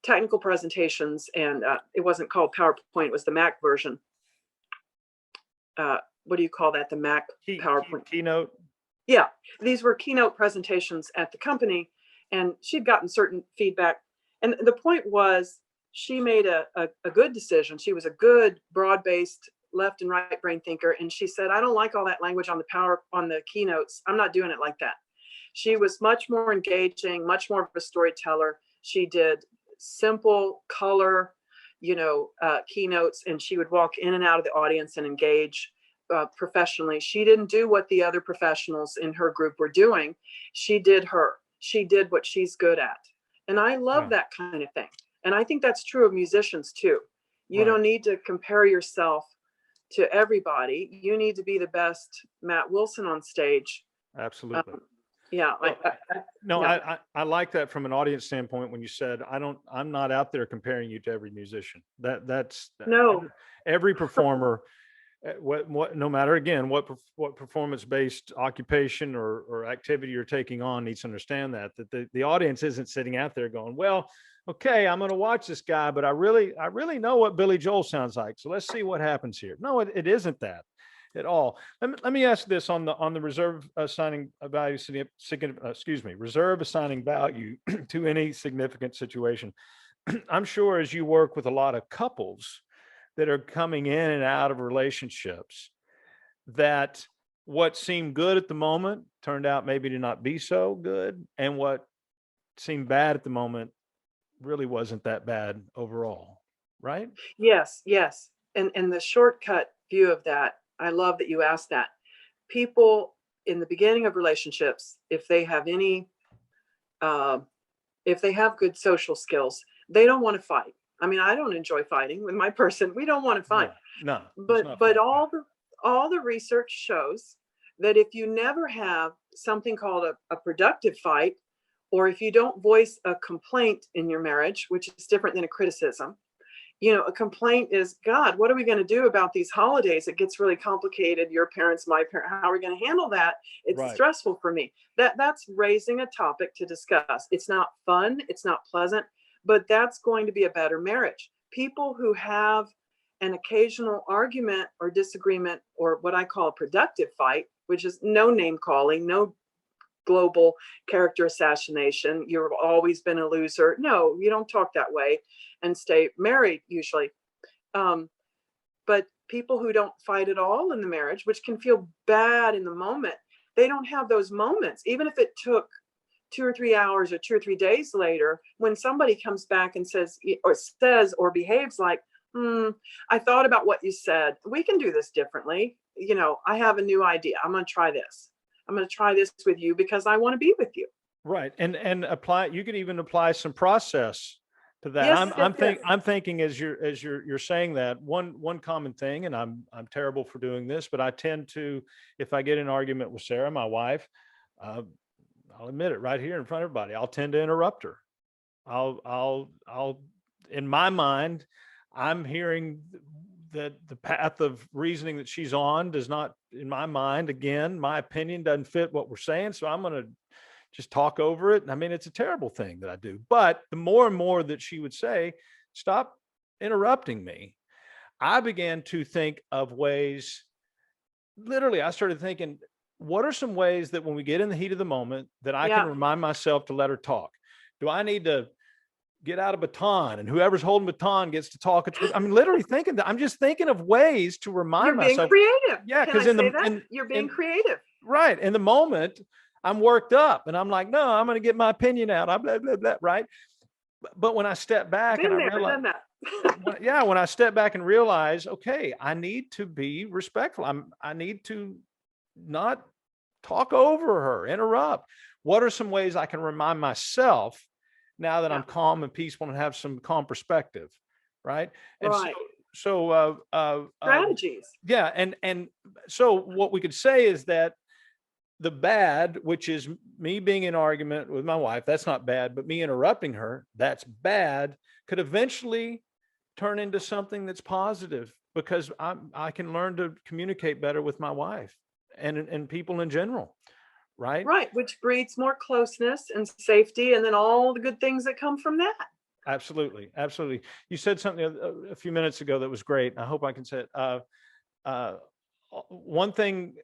technical presentations, and it wasn't called PowerPoint, it was the Mac version. What do you call that? The Mac PowerPoint. Keynote? Yeah, these were keynote presentations at the company, and she'd gotten certain feedback. And the point was, she made a good decision. She was a good, broad-based, left and right brain thinker. And she said, I don't like all that language on the keynotes. I'm not doing it like that. She was much more engaging, much more of a storyteller. She did simple color, keynotes, and she would walk in and out of the audience and engage professionally. She didn't do what the other professionals in her group were doing. She did her. She did what she's good at. And I love that kind of thing. And I think that's true of musicians too. You don't need to compare yourself to everybody. You need to be the best Matt Wilson on stage. Absolutely. Yeah. I like that from an audience standpoint. When you said, I'm not out there comparing you to every musician. That's no, every performer, no matter again, what performance-based occupation or activity you're taking on needs to understand that the audience isn't sitting out there going, well, okay, I'm going to watch this guy, but I really know what Billy Joel sounds like. So let's see what happens here. No, it isn't that at all. Let me ask this on the reserve assigning value, reserve assigning value to any significant situation. I'm sure as you work with a lot of couples that are coming in and out of relationships, that what seemed good at the moment turned out maybe to not be so good, and what seemed bad at the moment really wasn't that bad overall, right? Yes. And the shortcut view of that, I love that you asked that. People in the beginning of relationships, if they have good social skills, they don't want to fight. I mean, I don't enjoy fighting with my person. We don't want to fight. No. But all the research shows that if you never have something called a productive fight, or if you don't voice a complaint in your marriage, which is different than a criticism, a complaint is, God, what are we going to do about these holidays? It gets really complicated. Your parents, my parents, how are we going to handle that? It's stressful for me. That's raising a topic to discuss. It's not fun. It's not pleasant, but that's going to be a better marriage. People who have an occasional argument or disagreement, or what I call a productive fight, which is no name calling, no global character assassination. You've always been a loser. No, you don't talk that way and stay married usually. But people who don't fight at all in the marriage, which can feel bad in the moment, they don't have those moments. Even if it took 2 or 3 hours or 2 or 3 days later, when somebody comes back and says or behaves like, I thought about what you said. We can do this differently. I have a new idea. I'm going to try this. I'm going to try this with you because I want to be with you. Right. And apply, you could even apply some process to that. Yes, I'm thinking as you're saying that, one common thing, and I'm terrible for doing this, but I tend to, if I get in an argument with Sarah, my wife, I'll admit it right here in front of everybody, I'll tend to interrupt her. I'll in my mind, I'm hearing the path of reasoning that she's on does not, in my mind, again, my opinion doesn't fit what we're saying. So I'm going to just talk over it. I mean, it's a terrible thing that I do. But the more and more that she would say, stop interrupting me, I began to think of ways, literally, I started thinking, what are some ways that when we get in the heat of the moment that I can remind myself to let her talk? Do I need to get out a baton and whoever's holding baton gets to talk? I'm literally thinking that. I'm just thinking of ways to remind myself. You're being creative. Yeah, because you're being creative. Right. In the moment, I'm worked up and I'm like, no, I'm going to get my opinion out. I'm blah, blah, blah, right. But when I step back and I realize, when I step back and realize, okay, I need to be respectful. I need to not talk over her, interrupt. What are some ways I can remind myself now that I'm calm and peaceful and have some calm perspective? Right. And so strategies. And so what we could say is that the bad, which is me being in argument with my wife, that's not bad, but me interrupting her, that's bad, could eventually turn into something that's positive because I can learn to communicate better with my wife and people in general. Right. Right. Which breeds more closeness and safety. And then all the good things that come from that. Absolutely. Absolutely. You said something a few minutes ago that was great. I hope I can say it. One thing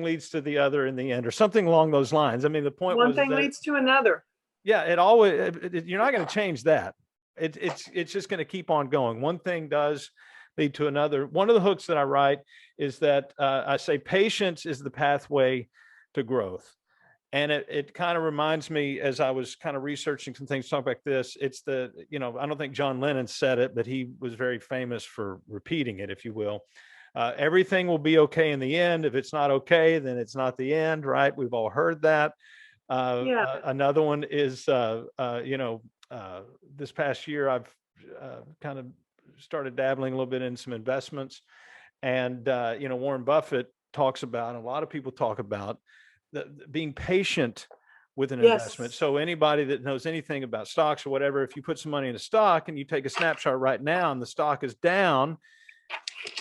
leads to the other in the end, or something along those lines. I mean, the point was one thing leads to another. Yeah, it always. You're not going to change that. It's just going to keep on going. One thing does lead to another. One of the hooks that I write is that I say patience is the pathway to growth, and it kind of reminds me as I was kind of researching some things talk like this. It's I don't think John Lennon said it, but he was very famous for repeating it, if you will. Everything will be okay in the end. If it's not okay, then it's not the end, right? We've all heard that. Another one is, this past year, I've kind of started dabbling a little bit in some investments. And, Warren Buffett talks about, and a lot of people talk about being patient with an investment. So anybody that knows anything about stocks or whatever, if you put some money in a stock and you take a snapshot right now and the stock is down,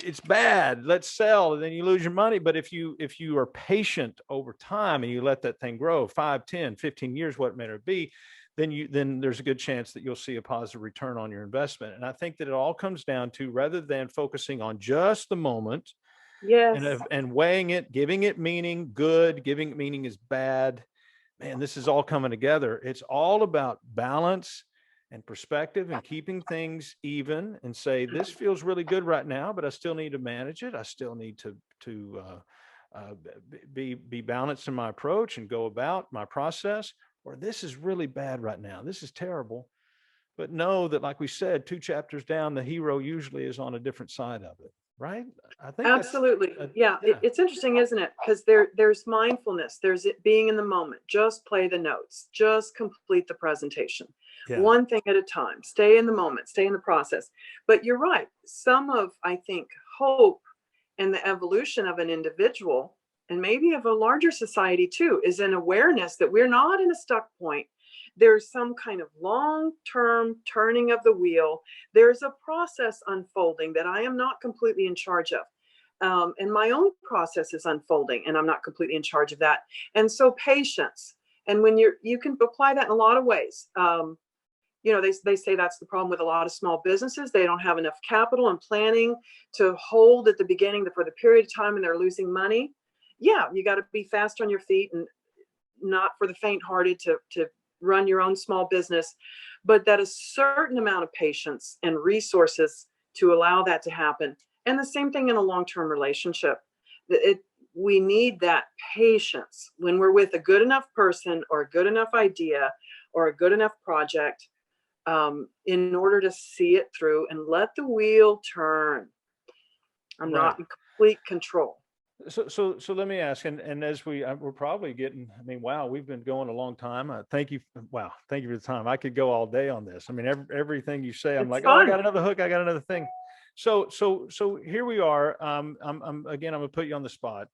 it's bad, let's sell, and then you lose your money. But if you are patient over time and you let that thing grow 5, 10, 15 years, what may it be, then there's a good chance that you'll see a positive return on your investment. And I think that it all comes down to, rather than focusing on just the moment and weighing it, giving it meaning, good, giving it meaning is bad, man, this is all coming together. It's all about balance and perspective and keeping things even, and say, this feels really good right now, but I still need to manage it. I still need to be balanced in my approach and go about my process. Or this is really bad right now. This is terrible. But know that, like we said, 2 chapters down, the hero usually is on a different side of it. Right? I think absolutely. It's interesting, isn't it? Because there's mindfulness. There's it being in the moment. Just play the notes. Just complete the presentation. One thing at a time. Stay in the moment. Stay in the process. But you're right. Some of, I think, hope and the evolution of an individual, and maybe of a larger society too, is an awareness that we're not in a stuck point. There's some kind of long-term turning of the wheel. There's a process unfolding that I am not completely in charge of. And my own process is unfolding, and I'm not completely in charge of that. And so patience. And when you can apply that in a lot of ways. They say that's the problem with a lot of small businesses. They don't have enough capital and planning to hold at the beginning for the period of time, and they're losing money. Yeah, you got to be fast on your feet and not for the faint-hearted to run your own small business, but that a certain amount of patience and resources to allow that to happen. And the same thing in a long-term relationship. We need that patience when we're with a good enough person or a good enough idea or a good enough project, in order to see it through and let the wheel turn. I'm not in complete control. So let me ask, and as we're probably getting, I mean, wow, we've been going a long time. Thank you. Wow. Thank you for the time. I could go all day on this. I mean, everything you say, I'm like, fun. Oh, I got another hook. I got another thing. So here we are. I'm going to put you on the spot.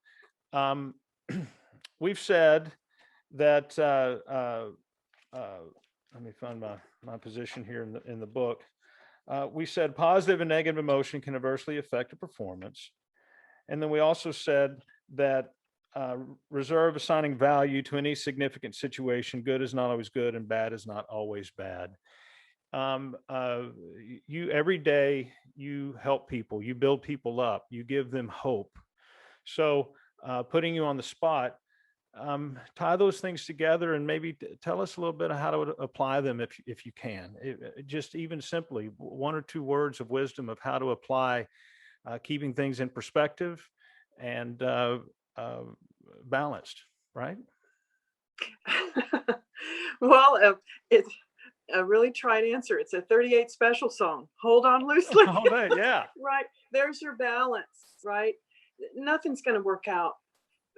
We've said that, let me find my position here in the book. We said positive and negative emotion can adversely affect a performance. And then we also said that reserve assigning value to any significant situation. Good is not always good and bad is not always bad. You every day you help people, you build people up, you give them hope. So putting you on the spot, tie those things together and maybe tell us a little bit of how to apply them if you can. Just even simply 1 or 2 words of wisdom of how to apply keeping things in perspective and balanced, right? Well, it's a really tried answer. It's a 38 Special song. Hold on loosely. All right, yeah. Right. There's your balance, right? Nothing's going to work out.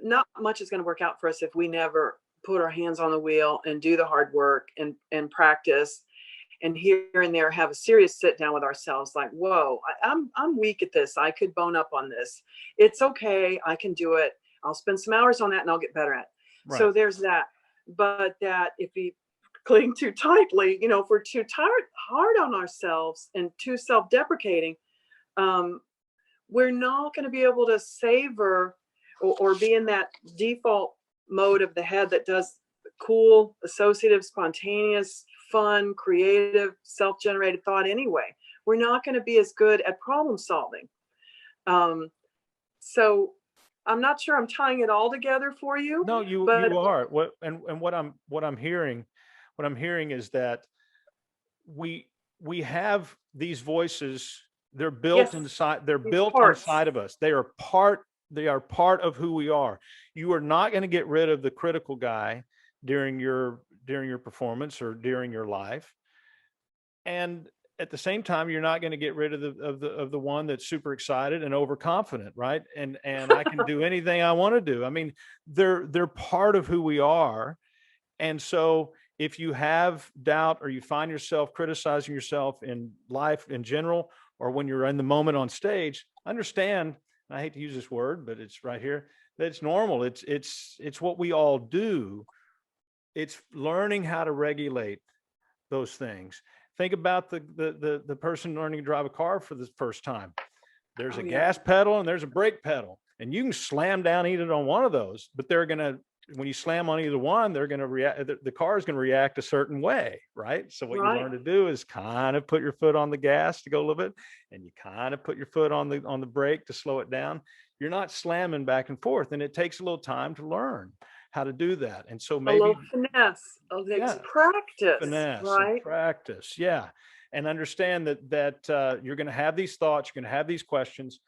Not much is going to work out for us if we never put our hands on the wheel and do the hard work and practice and here and there have a serious sit down with ourselves like, whoa, I'm weak at this. I could bone up on this. It's okay. I can do it. I'll spend some hours on that and I'll get better at it. Right. So there's that. But that if we cling too tightly, you know, if we're too hard on ourselves and too self-deprecating, we're not going to be able to savor or be in that default mode of the head that does cool, associative, spontaneous, fun, creative, self-generated thought anyway. We're not going to be as good at problem solving. So I'm not sure I'm tying it all together for you. No, you are. What I'm hearing is that we have these voices. They're built inside. They're built inside of us. They are part of who we are. You are not going to get rid of the critical guy during your performance or during your life, and at the same time, you're not going to get rid of the one that's super excited and overconfident, right? And I can do anything I want to do. I mean, they're part of who we are, and so if you have doubt or you find yourself criticizing yourself in life in general, or when you're in the moment on stage, understand. I hate to use this word, but it's right here. That it's normal. It's what we all do. It's learning how to regulate those things. Think about the person learning to drive a car for the first time. There's a gas pedal and there's a brake pedal, and you can slam down either on one of those, but when you slam on either one, they're going to react. The car is going to react a certain way, right? So what you learn to do is kind of put your foot on the gas to go a little bit, and you kind of put your foot on the brake to slow it down. You're not slamming back and forth, and it takes a little time to learn how to do that. And so maybe a little finesse, practice, right? And practice, yeah. And understand that you're going to have these thoughts, you're going to have these questions.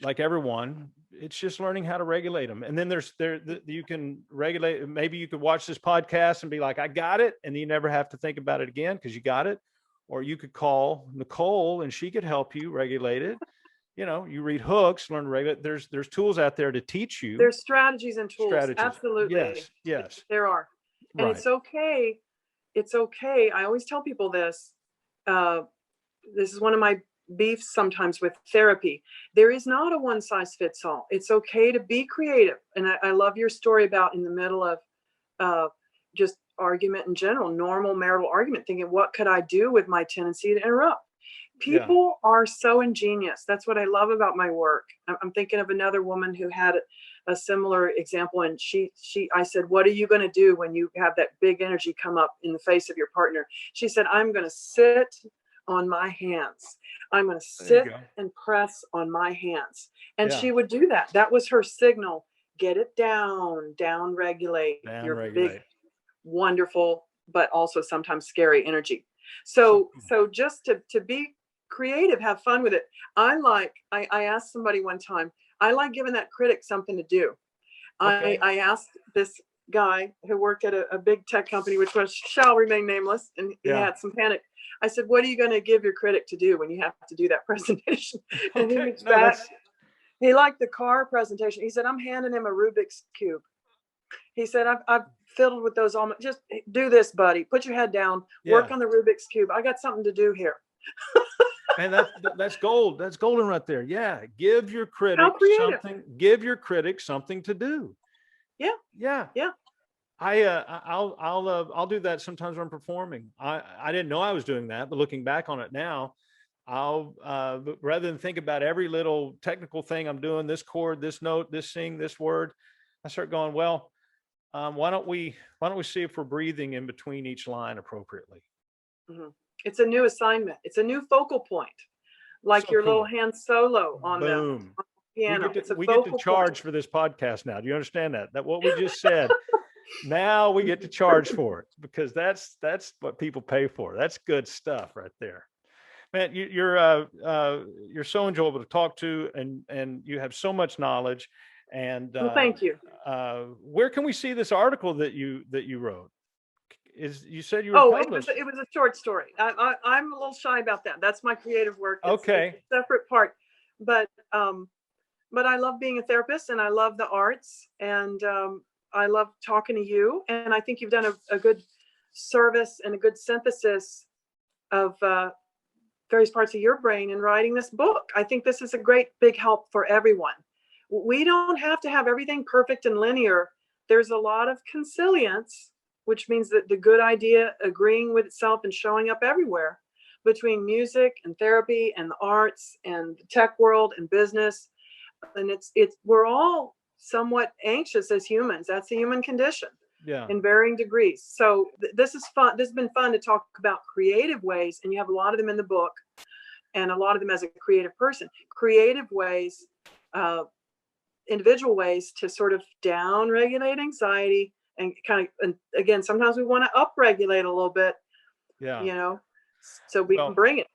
Like everyone, it's just learning how to regulate them. And then you can regulate. Maybe you could watch this podcast and be like, I got it. And you never have to think about it again because you got it. Or you could call Nicole and she could help you regulate it. You know, you read hooks, learn to regulate. There's tools out there to teach you. There's strategies and tools. Absolutely. Yes. There are. And it's okay. It's okay. I always tell people this. This is one of my beefs sometimes with therapy. There is not a one size fits all. It's okay to be creative. And I love your story about in the middle of just argument in general, normal marital argument, thinking, what could I do with my tendency to interrupt? People are so ingenious. That's what I love about my work. I'm thinking of another woman who had a similar example. And I said, what are you going to do when you have that big energy come up in the face of your partner? She said, I'm going to sit on my hands. I'm going to sit and press on my hands. And she would do that. That was her signal. Get it down, regulate your big, wonderful, but also sometimes scary energy. So just to be creative, have fun with it. I asked somebody one time, I like giving that critic something to do. Okay. I asked this guy who worked at a big tech company, which shall remain nameless, and he had some panic. I said, what are you going to give your critic to do when you have to do that presentation? And he reached back. He liked the car presentation. He said, I'm handing him a Rubik's Cube. He said, I've fiddled with those all. Just do this, buddy. Put your head down. Work on the Rubik's Cube. I got something to do here. And that's gold. That's golden right there. Yeah. Give your critic something. Give your critic something to do. Yeah. I'll do that sometimes when I'm performing. I didn't know I was doing that, but looking back on it now, I'll rather than think about every little technical thing I'm doing, this chord, this note, this sing, this word, I start going, well, why don't we see if we're breathing in between each line appropriately? Mhm. It's a new assignment. It's a new focal point, like So your little cool. hand solo on the Boom. piano. It's a We get to focal charge point. for this podcast now. Do you understand that? That what we just said, now we get to charge for it, because that's what people pay for. That's good stuff right there. Man, you're so enjoyable to talk to, and you have so much knowledge. And Well, thank you. where can we see this article that you wrote? You said you were Oh, published? it was a short story. I'm a little shy about that. That's my creative work. Okay. It's a separate part, but I love being a therapist, and I love the arts, and I love talking to you. And I think you've done a good service and a good synthesis of various parts of your brain in writing this book. I think this is a great big help for everyone. We don't have to have everything perfect and linear. There's a lot of consilience, which means that the good idea agreeing with itself and showing up everywhere, between music and therapy and the arts and the tech world and business. And we're all somewhat anxious as humans. That's the human condition. Yeah. In varying degrees. So this is fun. This has been fun to talk about creative ways, and you have a lot of them in the book, and a lot of them as a creative person. Creative ways, individual ways to sort of down regulate anxiety, and and again, sometimes we want to upregulate a little bit. Yeah. So we can bring it.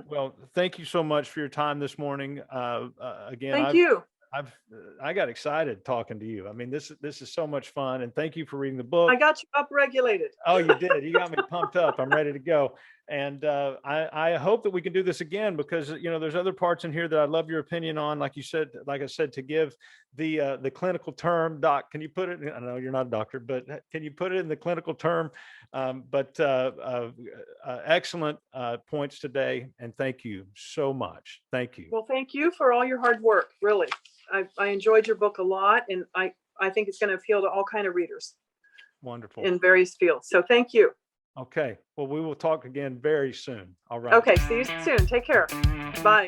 Well, thank you so much for your time this morning. Again, Thank you. I got excited talking to you. I mean, this is so much fun, and thank you for reading the book. I got you upregulated. Oh, you did. You got me pumped up. I'm ready to go. And I hope that we can do this again, because there's other parts in here that I'd love your opinion on. Like I said, to give the clinical term, doc. Can you put it? I know you're not a doctor, but can you put it in the clinical term? Excellent points today, and thank you so much. Thank you. Well, thank you for all your hard work. Really, I enjoyed your book a lot, and I think it's going to appeal to all kind of readers. Wonderful. In various fields. So thank you. Okay. Well, we will talk again very soon. All right. Okay. See you soon. Take care. Bye.